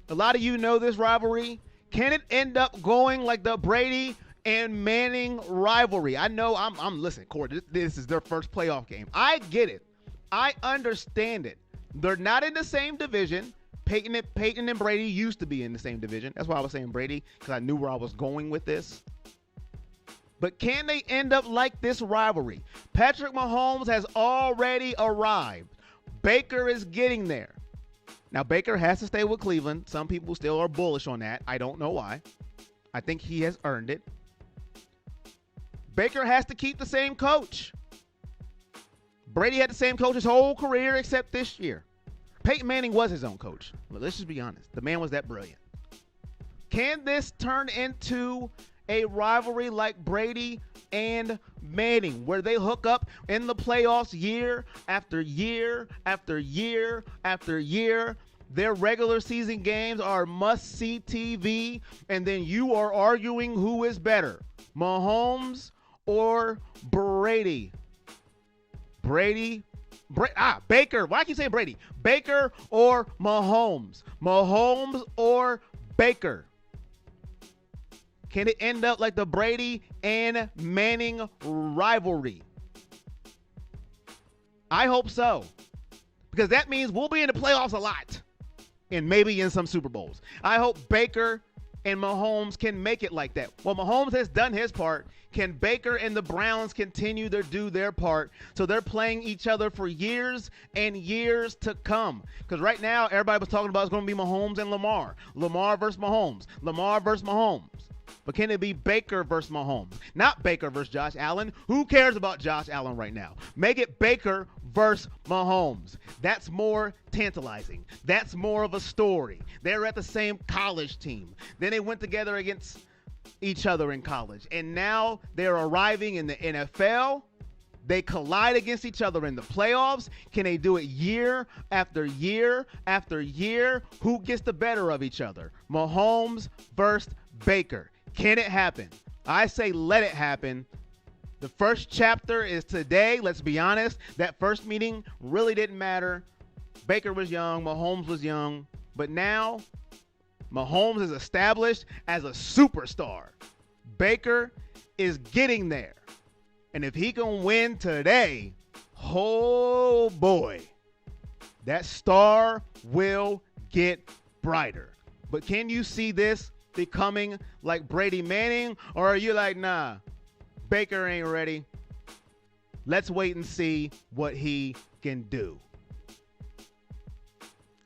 Speaker 1: A lot of you know this rivalry. Can it end up going like the Brady and Manning rivalry? I know listen, Corey, this is their first playoff game. I get it. I understand it. They're not in the same division. Peyton and Brady used to be in the same division. That's why I was saying Brady, because I knew where I was going with this. But can they end up like this rivalry? Patrick Mahomes has already arrived. Baker is getting there. Now, Baker has to stay with Cleveland. Some people still are bullish on that. I don't know why. I think he has earned it. Baker has to keep the same coach. Brady had the same coach his whole career except this year. Peyton Manning was his own coach. Well, let's just be honest. The man was that brilliant. Can this turn into a rivalry like Brady and Manning, where they hook up in the playoffs year after year after year after year? Their regular season games are must-see TV, and then you are arguing who is better, Mahomes or Brady? Baker. Why do you say Brady? Baker or Mahomes? Mahomes or Baker? Can it end up like the Brady and Manning rivalry? I hope so, because that means we'll be in the playoffs a lot and maybe in some Super Bowls. I hope Baker and Mahomes can make it like that. Well, Mahomes has done his part. Can Baker and the Browns continue to do their part so they're playing each other for years and years to come? Because right now, everybody was talking about it's going to be Mahomes and Lamar. Lamar versus Mahomes. Lamar versus Mahomes. But can it be Baker versus Mahomes? Not Baker versus Josh Allen. Who cares about Josh Allen right now? Make it Baker versus Mahomes. That's more tantalizing. That's more of a story. They're at the same college team. Then they went together against each other in college. And now they're arriving in the NFL. They collide against each other in the playoffs. Can they do it year after year after year? Who gets the better of each other? Mahomes versus Baker. Can it happen? I say let it happen. The first chapter is today. Let's be honest. That first meeting really didn't matter. Baker was young. Mahomes was young. But now, Mahomes is established as a superstar. Baker is getting there. And if he can win today, oh boy, that star will get brighter. But can you see this becoming like Brady Manning? Or are you like, nah, Baker ain't ready. Let's wait and see what he can do.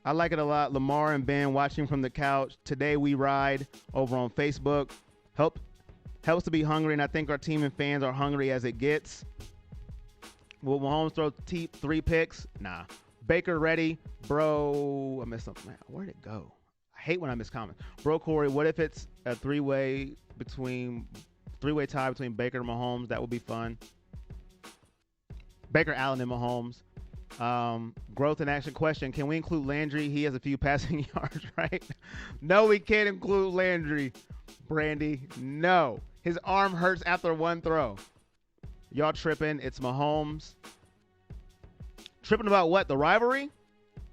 Speaker 1: I like it a lot. Lamar and Ben watching from the couch. Today we ride over on Facebook. Helps to be hungry, and I think our team and fans are hungry as it gets. Will Mahomes throw 3 picks? Nah. Baker ready? Bro, I missed something. Man, where'd it go? I hate when I miss comments. Bro, Corey, what if it's a three-way tie between Baker and Mahomes? That would be fun. Baker, Allen, and Mahomes. Growth and action question. Can we include Landry? He has a few passing yards, right? No, we can't include Landry, Brandy. No. His arm hurts after one throw. Y'all tripping. It's Mahomes. Tripping about what? The rivalry?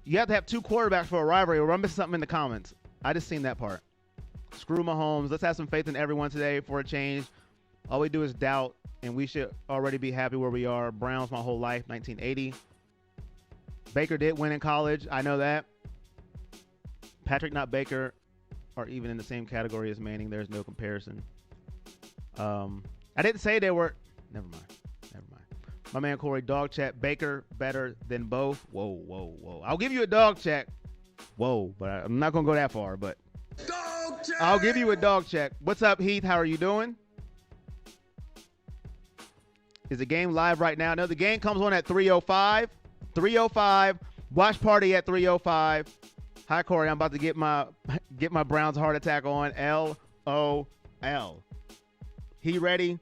Speaker 1: You have to have 2 quarterbacks for a rivalry, or I'm missing something in the comments. I just seen that part. Screw Mahomes. Let's have some faith in everyone today for a change. All we do is doubt, and we should already be happy where we are. Browns my whole life, 1980. Baker did win in college. I know that. Patrick, not Baker, are even in the same category as Manning. There's no comparison. I didn't say they were. Never mind. My man Corey, dog chat. Baker better than both. Whoa. I'll give you a dog check. Whoa, but I'm not going to go that far, but
Speaker 2: Dog check.
Speaker 1: I'll give you a dog check. What's up, Heath? How are you doing? Is the game live right now? No, the game comes on at 3:05. 3:05. Watch party at 3:05. Hi, Corey. I'm about to get my Browns heart attack on. LOL. He ready?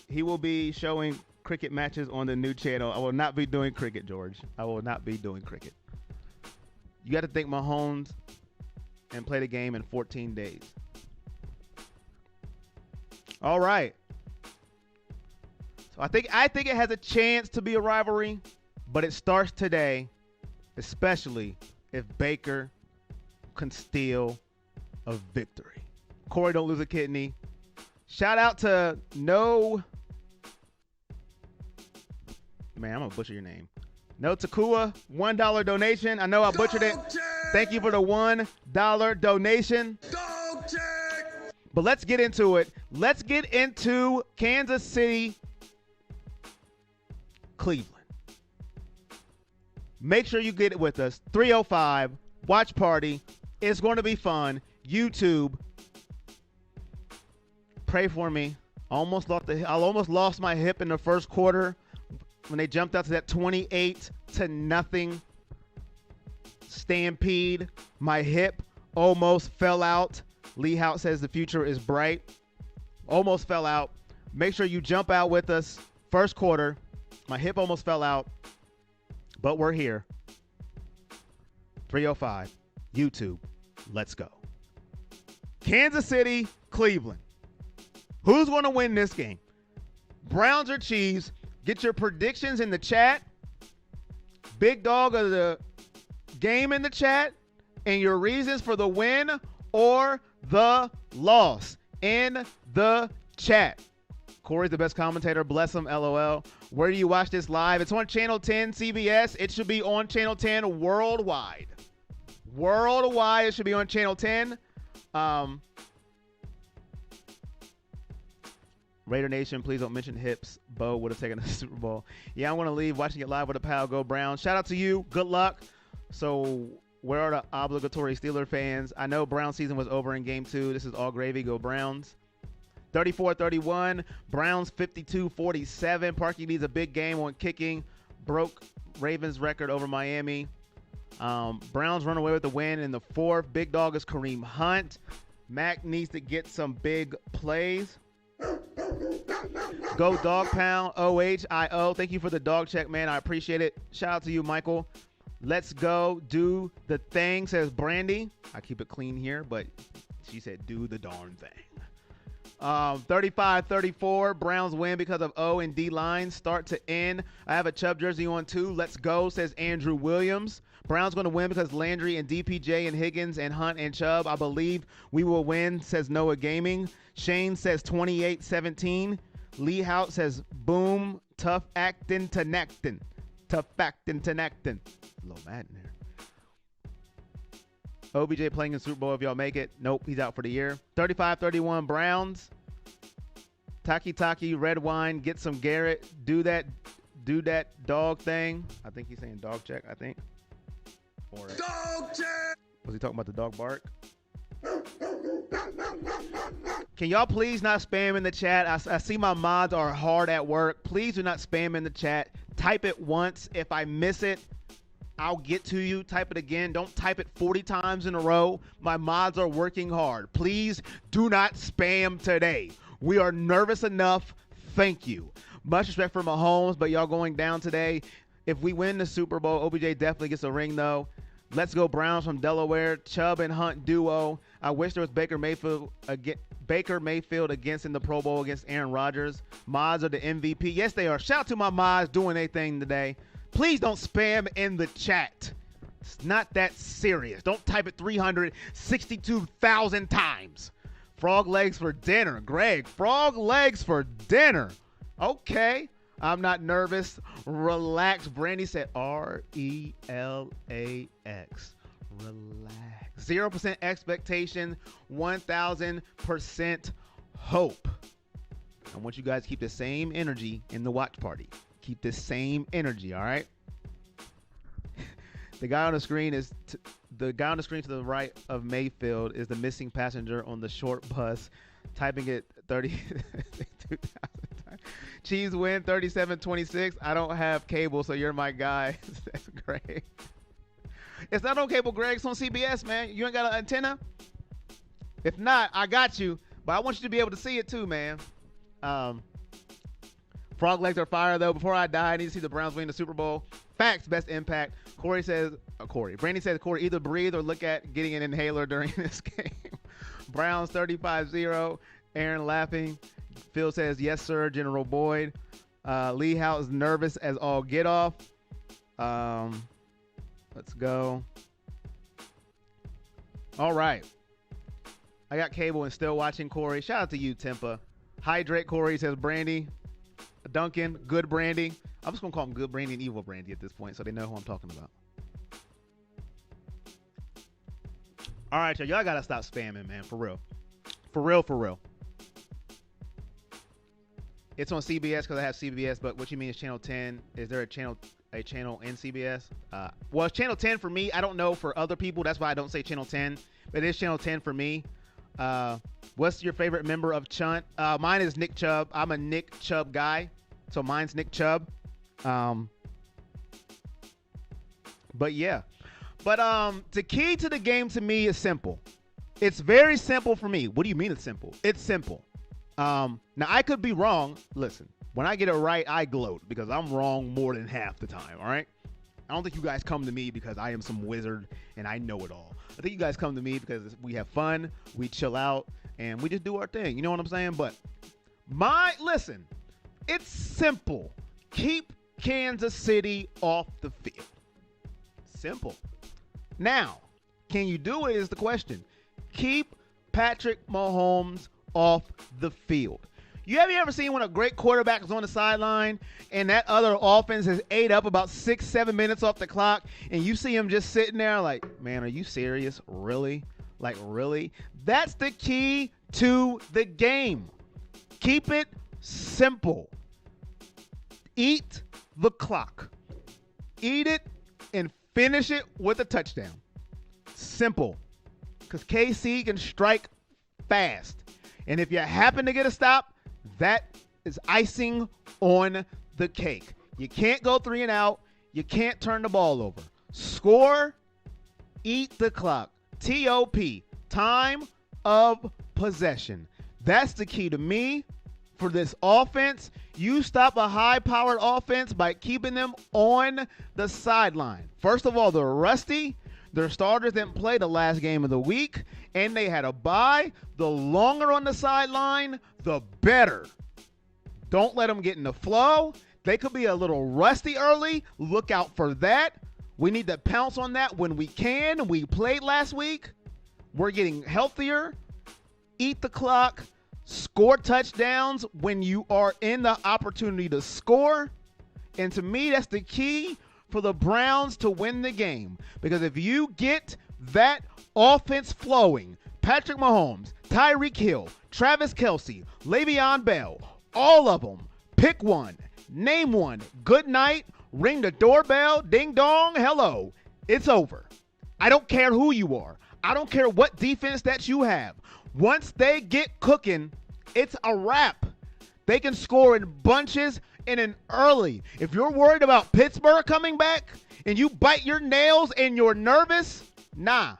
Speaker 1: He will be showing cricket matches on the new channel. I will not be doing cricket, George. I will not be doing cricket. You got to think Mahomes and play the game in 14 days. All right. So I think it has a chance to be a rivalry, but it starts today, especially if Baker can steal a victory. Corey, don't lose a kidney. Shout out to No. Man, I'm going to butcher your name. No Takua, $1 donation. I know I butchered it. Thank you for the $1 donation.
Speaker 2: Dog check.
Speaker 1: But let's get into it. Let's get into Kansas City, Cleveland. Make sure you get it with us. 3:05, watch party. It's going to be fun. YouTube. Pray for me. I almost lost my hip in the first quarter when they jumped out to that 28-0 stampede. My hip almost fell out. Lee Hout says the future is bright. Almost fell out. Make sure you jump out with us. First quarter. My hip almost fell out, but we're here. 3:05, YouTube. Let's go. Kansas City, Cleveland. Who's going to win this game? Browns or Chiefs? Get your predictions in the chat. Big dog of the game in the chat. And your reasons for the win or the loss in the chat. Corey's the best commentator. Bless him, LOL. Where do you watch this live? It's on Channel 10 CBS. It should be on Channel 10 worldwide. Worldwide, it should be on Channel 10. Raider Nation, please don't mention hips. Bo would have taken the Super Bowl. Yeah, I want to leave. Watching it live with a pal. Go Browns. Shout out to you. Good luck. So where are the obligatory Steeler fans? I know Brown season was over in game 2. This is all gravy. Go Browns. 34-31. Browns 52-47. Parkey needs a big game on kicking. Broke Ravens record over Miami. Browns run away with the win in the 4th. Big dog is Kareem Hunt. Mac needs to get some big plays. Go Dog Pound. OHIO. Thank you for the dog check, man. I appreciate it. Shout out to you, Michael. Let's go do the thing, says Brandy. I keep it clean here, but she said do the darn thing. 35-34. Browns win because of O and D line. Start to end. I have a Chubb jersey on too. Let's go, says Andrew Williams. Browns going to win because Landry and DPJ and Higgins and Hunt and Chubb. I believe we will win, says Noah Gaming. Shane says 28-17. Lee Hout says boom. Tough actin' to nectin'. Tough actin' to nectin'. A little mad in there. OBJ playing in Super Bowl if y'all make it. Nope, he's out for the year. 35-31 Browns. Taki, red wine, get some Garrett. Do that dog thing. I think he's saying dog check, I think. Or
Speaker 2: Dog check.
Speaker 1: was he talking about the dog bark? Can y'all please not spam in the chat? I see my mods are hard at work. Please do not spam in the chat. Type it once. If I miss it, I'll get to you. Type it again. Don't type it 40 times in a row. My mods are working hard. Please do not spam today. We are nervous enough. Thank you. Much respect for Mahomes, but y'all going down today. If we win the Super Bowl, OBJ definitely gets a ring, though. Let's go Browns from Delaware. Chubb and Hunt duo. I wish there was Baker Mayfield against in the Pro Bowl against Aaron Rodgers. Mods are the MVP. Yes, they are. Shout out to my mods doing their thing today. Please don't spam in the chat. It's not that serious. Don't type it 362,000 times. Frog legs for dinner. Greg, frog legs for dinner. Okay. I'm not nervous. Relax. Brandy said RELAX. Relax. 0% expectation, 1,000% hope. I want you guys to keep the same energy in the watch party. Keep the same energy, all right? The guy on the screen to the right of Mayfield is the missing passenger on the short bus, typing it 32,000 times. Chiefs win 37-26. I don't have cable, so you're my guy. That's great. It's not on cable, Greg. It's on CBS, man. You ain't got an antenna? If not, I got you. But I want you to be able to see it too, man. Frog legs are fire, though. Before I die, I need to see the Browns win the Super Bowl. Facts, best impact. Brandy says, Corey, either breathe or look at getting an inhaler during this game. Browns 35-0. Aaron laughing. Phil says, yes, sir, General Boyd. Lee Howe is nervous as all get off. Let's go. All right. I got cable and still watching, Corey. Shout out to you, Tempa. Hydrate, Corey, says Brandy. Duncan, good Brandy. I'm just going to call him good Brandy and evil Brandy at this point so they know who I'm talking about. All right, y'all got to stop spamming, man, for real. For real. It's on CBS because I have CBS, but what you mean is Channel 10? Is there a channel in CBS? Well, it's Channel 10 for me. I don't know for other people. That's why I don't say Channel 10, but it is Channel 10 for me. What's your favorite member of Chunt? Mine is Nick Chubb. I'm a Nick Chubb guy, so mine's Nick Chubb. But yeah. But the key to the game to me is simple. It's very simple for me. What do you mean it's simple? It's simple. Now, I could be wrong. Listen, when I get it right, I gloat because I'm wrong more than half the time, all right? I don't think you guys come to me because I am some wizard and I know it all. I think you guys come to me because we have fun, we chill out, and we just do our thing. You know what I'm saying? But listen, it's simple. Keep Kansas City off the field. Simple. Now, can you do it is the question. Keep Patrick Mahomes off the field. Have you ever seen when a great quarterback is on the sideline and that other offense has ate up about 6-7 minutes off the clock and you see him just sitting there like, man, are you serious? Really? Like, really? That's the key to the game. Keep it simple. Eat the clock. Eat it and finish it with a touchdown. Simple. Because KC can strike fast. And if you happen to get a stop, that is icing on the cake. You can't go 3 and out. You can't turn the ball over. Score, eat the clock. TOP, time of possession. That's the key to me for this offense. You stop a high-powered offense by keeping them on the sideline. First of all, they're rusty. Their starters didn't play the last game of the week, and they had a bye. The longer on the sideline, the better. Don't let them get in the flow. They could be a little rusty early. Look out for that. We need to pounce on that when we can. We played last week. We're getting healthier. Eat the clock. Score touchdowns when you are in the opportunity to score. And to me, that's the key for the Browns to win the game. Because if you get that offense flowing, Patrick Mahomes, Tyreek Hill, Travis Kelce, Le'Veon Bell, all of them, pick one, name one, good night, ring the doorbell, ding dong, hello, it's over. I don't care who you are. I don't care what defense that you have. Once they get cooking, it's a wrap. They can score in bunches and in early. If you're worried about Pittsburgh coming back and you bite your nails and you're nervous, nah.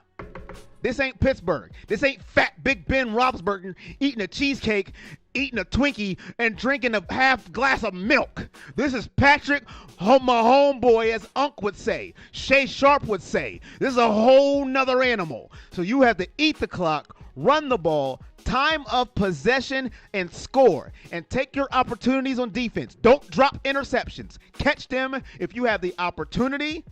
Speaker 1: This ain't Pittsburgh. This ain't fat Big Ben Roethlisberger eating a cheesecake, eating a Twinkie, and drinking a half glass of milk. This is Patrick, my homeboy, as Unc would say. Shay Sharp would say. This is a whole nother animal. So you have to eat the clock, run the ball, time of possession, and score. And take your opportunities on defense. Don't drop interceptions. Catch them if you have the opportunity.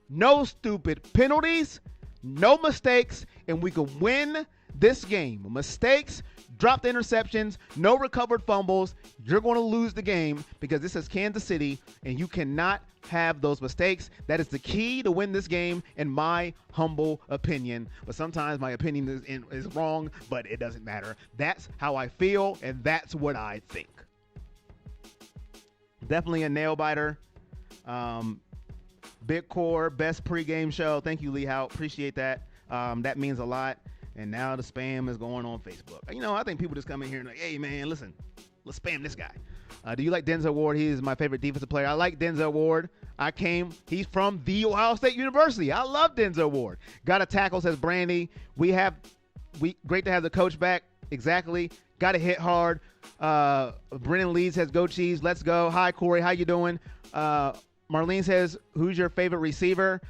Speaker 1: no stupid penalties, no mistakes, and we can win this game. Mistakes, dropped interceptions, no recovered fumbles. You're going to lose the game because this is Kansas City, and you cannot have those mistakes. That is the key to win this game, in my humble opinion. But sometimes my opinion is wrong, but it doesn't matter. That's how I feel, and that's what I think. Definitely a nail biter. Big Core, best pregame show. Thank you, Lee Howe. Appreciate that. That means a lot. And now the spam is going on Facebook. You know, I think people just come in here and like, hey, man, listen, let's spam this guy. Do you like Denzel Ward? He is my favorite defensive player. I like Denzel Ward. He's from the Ohio State University. I love Denzel Ward. Got a tackle, says Brandy. Great to have the coach back. Exactly. Got to hit hard. Brennan Lee says, go Chiefs. Let's go. Hi, Corey. How you doing? Marlene says, who's your favorite receiver?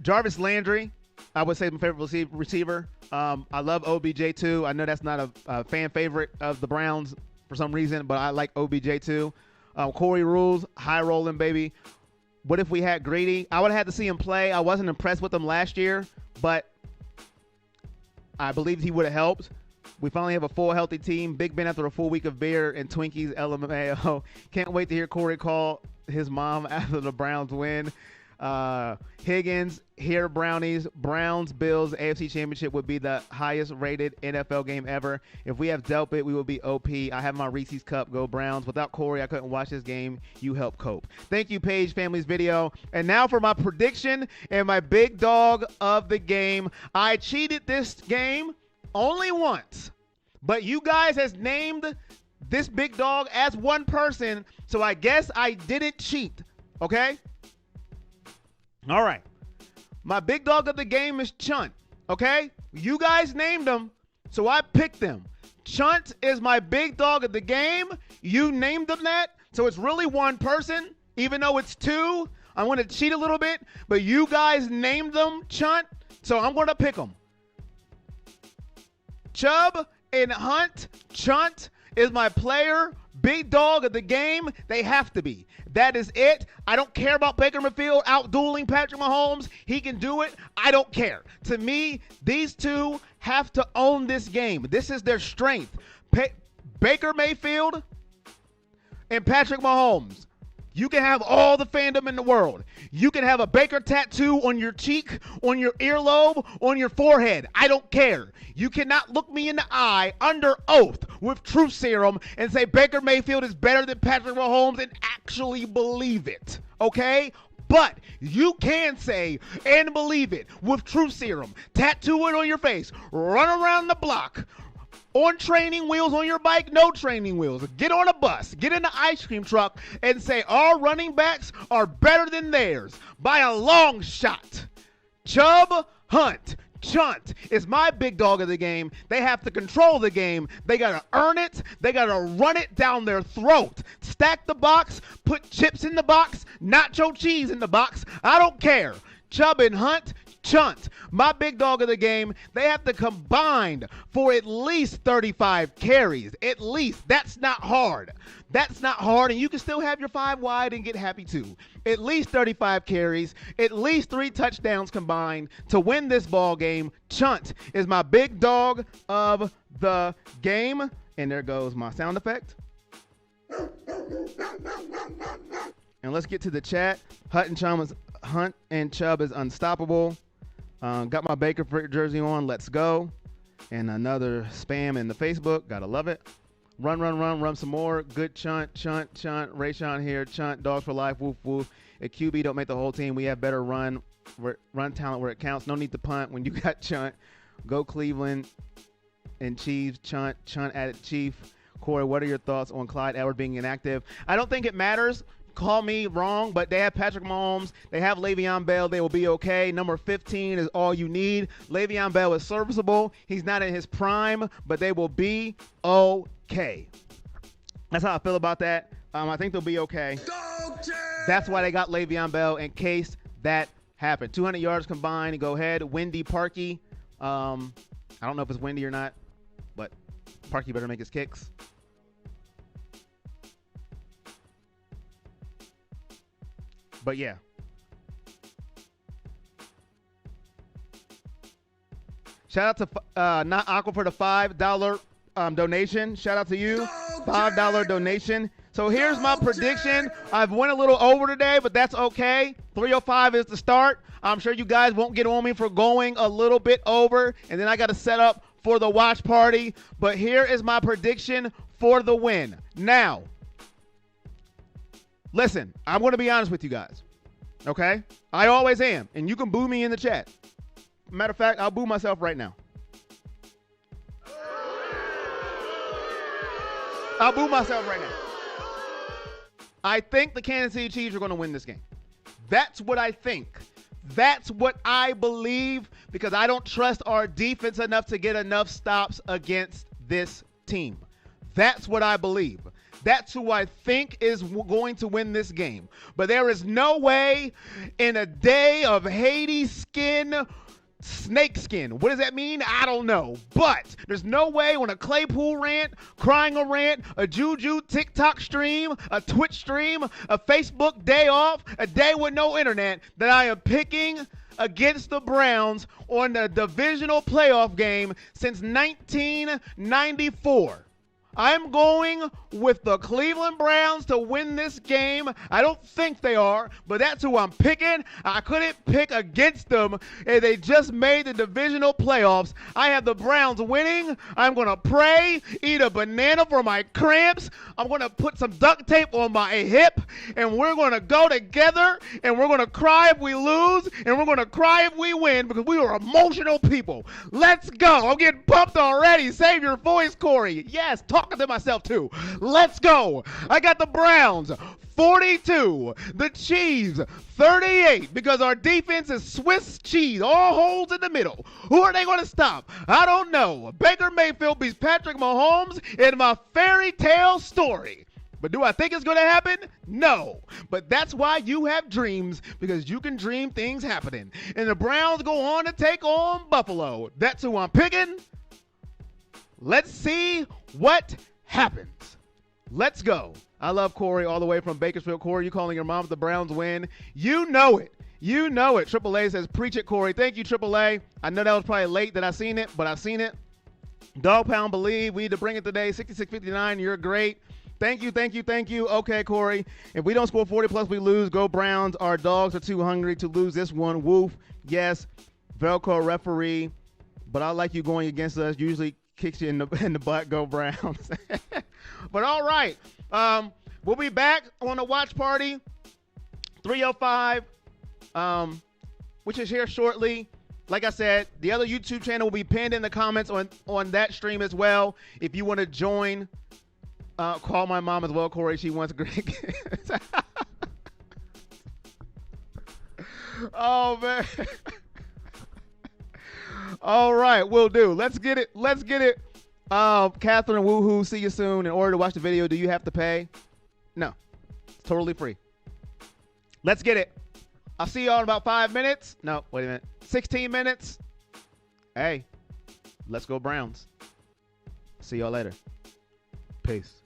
Speaker 1: Jarvis Landry, I would say my favorite receiver. I love OBJ too. I know that's not a fan favorite of the Browns for some reason, but I like OBJ too. Corey Rules, high rolling baby. What if we had Greedy? I would have had to see him play. I wasn't impressed with him last year, but I believed he would have helped. We finally have a full healthy team. Big Ben after a full week of beer and Twinkies, LMAO. Can't wait to hear Corey call his mom after the Browns win. Higgins, here Brownies, Browns, Bills, AFC Championship would be the highest rated NFL game ever. If we have Delpit, we will be OP. I have my Reese's Cup. Go Browns. Without Corey, I couldn't watch this game. You help cope. Thank you, Paige Family's video. And now for my prediction and my big dog of the game. I cheated this game only once, but you guys has named this big dog as one person, so I guess I didn't cheat, okay? All right. My big dog of the game is Chunt, okay? You guys named him, so I picked him. Chunt is my big dog of the game. You named him that, so it's really one person, even though it's two. I'm going to cheat a little bit, but you guys named them Chunt, so I'm going to pick him. Chubb and Hunt, Chunt is my player, big dog of the game. They have to be. That is it. I don't care about Baker Mayfield out-dueling Patrick Mahomes. He can do it. I don't care. To me, these two have to own this game. This is their strength. Baker Mayfield and Patrick Mahomes. You can have all the fandom in the world. You can have a Baker tattoo on your cheek, on your earlobe, on your forehead. I don't care. You cannot look me in the eye under oath with truth serum and say Baker Mayfield is better than Patrick Mahomes and actually believe it, okay? But you can say and believe it with truth serum. Tattoo it on your face. Run around the block. On training wheels, on your bike, no training wheels. Get on a bus, get in the ice cream truck, and say our running backs are better than theirs by a long shot. Chubb, Hunt, Chunt is my big dog of the game. They have to control the game. They got to earn it. They got to run it down their throat. Stack the box, put chips in the box, nacho cheese in the box. I don't care. Chubb and Hunt, Chunt, my big dog of the game. They have to combine for at least 35 carries. At least. That's not hard. That's not hard, and you can still have your 5 wide and get happy too. At least 35 carries, at least 3 touchdowns combined to win this ball game. Chunt is my big dog of the game. And there goes my sound effect. And let's get to the chat. Hunt and Chubb is unstoppable. Got my Baker jersey on. Let's go. And another spam in the Facebook. Gotta love it. Run some more. Good Chunt. Rayshon here. Chunt, dogs for life. Woof, woof. At QB, don't make the whole team. We have better run talent where it counts. No need to punt when you got Chunt. Go Cleveland and Chiefs. Chunt added Chief. Corey, what are your thoughts on Clyde Edwards being inactive? I don't think it matters. Call me wrong, but they have Patrick Mahomes. They have Le'Veon Bell. They will be okay. Number 15 is all you need. Le'Veon Bell is serviceable. He's not in his prime, but they will be okay. That's how I feel about that. I think they'll be okay. That's why they got Le'Veon Bell in case that happened. 200 yards combined. Go ahead. Windy Parkey. I don't know if it's windy or not, but Parkey better make his kicks. But yeah, Shout out to Not Aqua for the $5 donation. Shout out to you. $5 donation. So here's my prediction. I've went a little over today, but that's okay. 305 is the start. I'm sure you guys won't get on me for going a little bit over, and then I got to set up for the watch party. But here is my prediction for the win. Now, listen, I'm going to be honest with you guys, okay? I always am, and you can boo me in the chat. Matter of fact, I'll boo myself right now. I'll boo myself right now. I think the Kansas City Chiefs are going to win this game. That's what I think. That's what I believe, because I don't trust our defense enough to get enough stops against this team. That's what I believe. That's who I think is going to win this game. But there is no way in a day of Hades skin, snake skin. What does that mean? I don't know. But there's no way on a Claypool rant, crying a rant, a Juju TikTok stream, a Twitch stream, a Facebook day off, a day with no internet, that I am picking against the Browns on the divisional playoff game since 1994. I'm going with the Cleveland Browns to win this game. I don't think they are, but that's who I'm picking. I couldn't pick against them, and they just made the divisional playoffs. I have the Browns winning. I'm going to pray, eat a banana for my cramps. I'm going to put some duct tape on my hip, and we're going to go together, and we're going to cry if we lose, and we're going to cry if we win, because we are emotional people. Let's go. I'm getting pumped already. Save your voice, Corey. Yes, talking to myself too. Let's go. I got the Browns 42, the Chiefs 38, because our defense is Swiss cheese, all holes in the middle. Who are they going to stop? I don't know. Baker Mayfield beats Patrick Mahomes in my fairy tale story. But do I think it's going to happen? No. But that's why you have dreams, because you can dream things happening. And the Browns go on to take on Buffalo. That's who I'm picking. Let's see what happens. Let's go. I love Corey all the way from Bakersfield. Corey, you calling your mom if the Browns win? You know it. You know it. AAA says, preach it, Corey. Thank you, AAA. I know that was probably late that I seen it, but I've seen it. Dog Pound Believe. We need to bring it today. 6659. You're great. Thank you, thank you, thank you. Okay, Corey. If we don't score 40 plus, we lose. Go Browns. Our dogs are too hungry to lose this one. Woof. Yes. Velcro referee. But I like you going against us. Usually kicks you in the butt. Go Browns. But all right. We'll be back on the watch party. 305. Which is here shortly. Like I said, the other YouTube channel will be pinned in the comments on that stream as well. If you want to join, call my mom as well, Corey. She wants great kids. Oh, man. All right, will do. Let's get it. Let's get it. Catherine, woohoo. See you soon. In order to watch the video, do you have to pay? No. It's totally free. Let's get it. I'll see y'all in about 5 minutes. No, wait a minute. 16 minutes. Hey, let's go Browns. See y'all later. Peace.